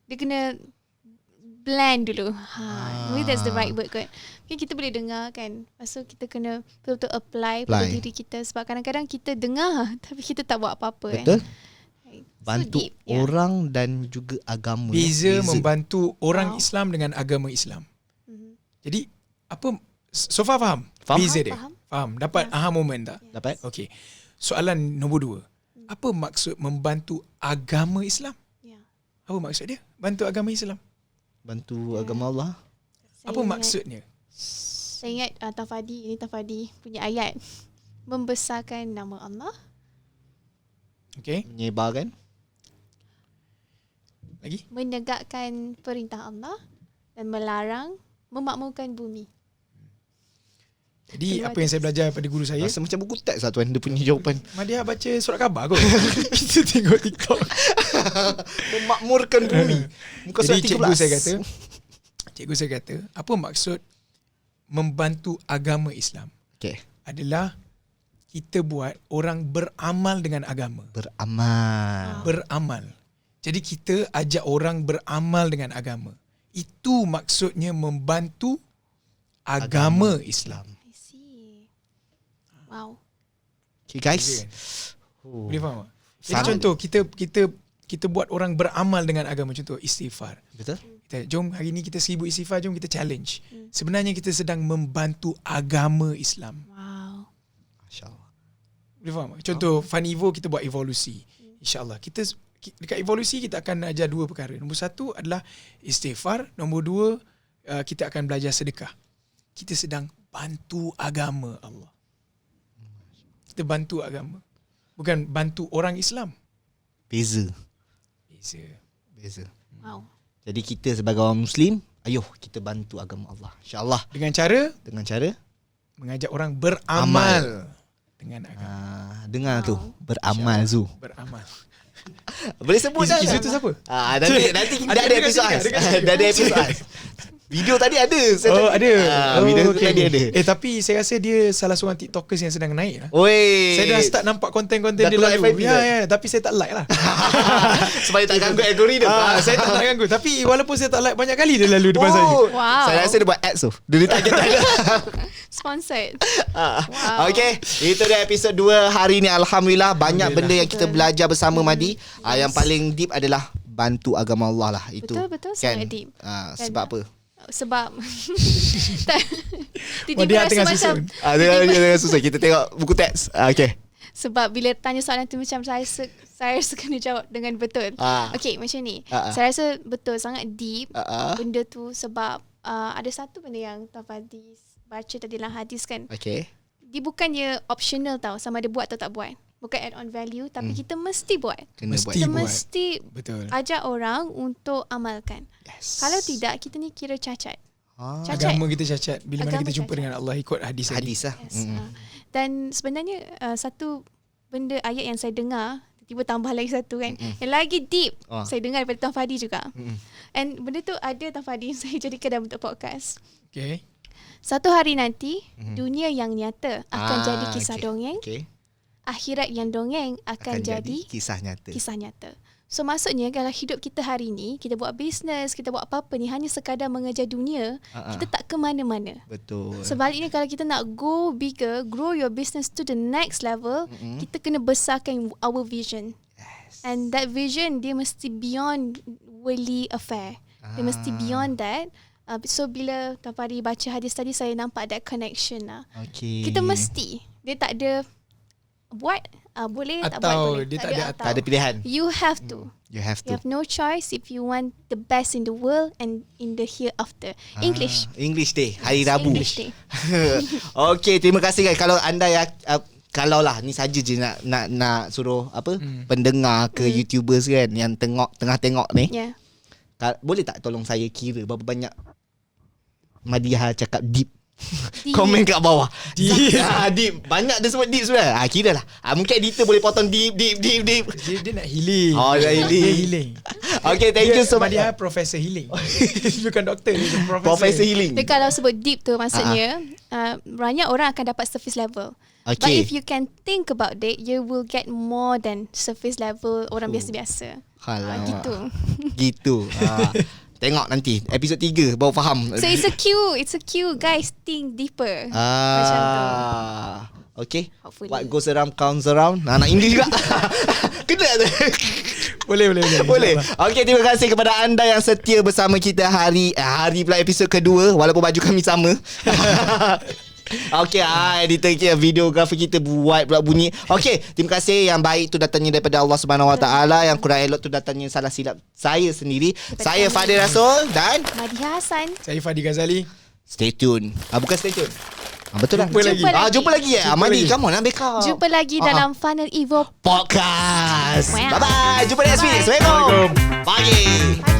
Dia kena blend dulu. Maybe that's the right word kot. Mungkin kita boleh dengar kan. Lepas tu kita kena betul-betul apply pada diri kita. Sebab kadang-kadang kita dengar tapi kita tak buat apa-apa. Betul. Kan. Bantu orang dan juga agama. Beza membantu orang Islam dengan agama Islam. Jadi apa, so far faham? Beza dia? Faham? Dapat aha moment tak? Dapat. Okay. Soalan nombor 2. Apa maksud membantu agama Islam? Apa maksud dia? Bantu agama Islam? Bantu agama Allah. Apa maksudnya? Saya ingat Tafadi punya ayat. Membesarkan nama Allah. Okay. Menyebarkan. Lagi? Menegakkan perintah Allah dan melarang memakmurkan bumi. Jadi apa yang saya belajar daripada guru saya, rasa macam buku teks lah tuan, dia punya jawapan. Dia baca surat khabar kot. Kita tengok TikTok. Memakmurkan bumi. Muka surat 13. Cikgu saya kata, apa maksud membantu agama Islam? Okay. Adalah kita buat orang beramal dengan agama. Beramal. Jadi kita ajak orang beramal dengan agama. Itu maksudnya membantu agama Islam. I see. Wow. Okay guys. Boleh faham tak? Jadi contoh kita buat orang beramal dengan agama. Contoh istighfar. Betul. Jom hari ni kita 1000 istighfar, jom kita challenge. Sebenarnya kita sedang membantu agama Islam. Wow. Masya-Allah. Boleh faham tak? Contoh Funivo kita buat evolusi. InsyaAllah. Kita dekat evolusi kita akan ajar 2 perkara. Nombor 1 adalah istighfar. Nombor 2 kita akan belajar sedekah. Kita sedang bantu agama Allah. Kita bantu agama. Bukan bantu orang Islam. Beza. Wow. Jadi kita sebagai orang Muslim, ayo kita bantu agama Allah. InsyaAllah. Dengan cara mengajak orang beramal dengan agama. Dengar tu, beramal Zu. Beramal. Boleh sebut dah. Izu tu siapa? Nanti kita ada episod Ais. Dah ada episod Ais. Video tadi ada. Ada. Video tadi ada. Tapi saya rasa dia salah seorang TikTokers yang sedang naik lah. Oi. Saya dah start nampak konten-konten dia lalu. Ya, tapi saya tak like lah. Supaya tak ganggu algoritma. Saya tak nak ganggu. Tapi walaupun saya tak like, banyak kali dia lalu depan saya. Wow. Saya rasa dia buat ads tu. Dia target tak ada. Sponsored. Wow. Okay, itu dia episod 2 hari ni. Alhamdulillah banyak benda yang kita belajar bersama Madi. Yang paling deep adalah bantu agama Allah lah. Itu Betul, sangat deep. Sebab apa? Sebab dia tengah susun. Dia tengah susun. Kita tengok buku teks. Okay. Sebab bila tanya soalan tu macam saya rasa kena jawab dengan betul. Okay, macam ni. Saya rasa betul, sangat deep benda tu. Sebab ada satu benda yang Tuan Fadhi baca tadi dalam hadis kan. Okay. Dia bukannya optional tau, sama ada buat atau tak buat. Bukan add on value, tapi kita mesti buat. Kita mesti ajak orang untuk amalkan. Yes. Kalau tidak, kita ni kira cacat. Agama kita cacat. Bila mana kita jumpa dengan Allah ikut hadis lah. Yes. Dan sebenarnya satu benda ayat yang saya dengar, tiba tambah lagi satu kan, yang lagi deep saya dengar daripada Tuan Fadhi juga. And benda tu ada Tuan Fadhi saya jadikan dalam bentuk podcast. Okay. Satu hari nanti dunia yang nyata akan jadi kisah dongeng. Akhirat yang dongeng akan jadi kisah nyata. So maksudnya kalau hidup kita hari ni, kita buat bisnes, kita buat apa-apa ni hanya sekadar mengejar dunia, kita tak ke mana-mana. Betul. Sebaliknya kalau kita nak go bigger, grow your business to the next level, kita kena besarkan our vision. Yes. And that vision dia mesti beyond worldly affair. Dia mesti beyond that. So bila Tuan Fadhi baca hadis tadi, saya nampak that connection lah. Okay. Kita mesti, dia tak ada buat boleh atau tak buat boleh. Dia tak ada pilihan. You have to. You have to. You have no choice if you want the best in the world and in the hereafter. English Day, hari Rabu. English Day. Okay, terima kasih guys. Kalau anda kalau lah ni saja je nak suruh apa pendengar ke YouTubers kan yang tengah tengok ni. Yeah. Boleh tak tolong saya kira berapa banyak Madiha cakap deep? Komen kat bawah. Deep. Banyak dia sebut deep sebenarnya. Kira lah. Mungkin editor boleh potong deep. Dia nak healing. Dia healing. Okay, thank you so much. Dia Professor Healing. Bukan doktor, dia Professor Healing. Tapi kalau sebut deep tu maksudnya banyak orang akan dapat surface level. Okay. But if you can think about it, you will get more than surface level orang biasa-biasa. Gitu. Tengok nanti episod 3 baru faham. So it's a cue guys, think deeper. Macam tu. Okay. Hopefully. What goes around comes around. Nak English juga. Kena tu. Boleh. Okay, terima kasih kepada anda yang setia bersama kita hari pula episod kedua walaupun baju kami sama. Okay, editor kita, videografer kita buat pula bunyi. Okay, terima kasih. Yang baik tu datangnya daripada Allah Subhanahu Wa Taala, yang kurang elok tu datangnya salah silap saya sendiri. Saya Fadil Rasul dan Madiha Hassan. Saya Fadhi Ghazali. Stay tune. Bukan stay tune. Betul jumpa lah. lagi. Jumpa lagi ya. Madi, come on backup. Jumpa lagi dalam Funnel Evo Podcast. Wow. Bye bye. Jumpa next week. Assalamualaikum. Pagi.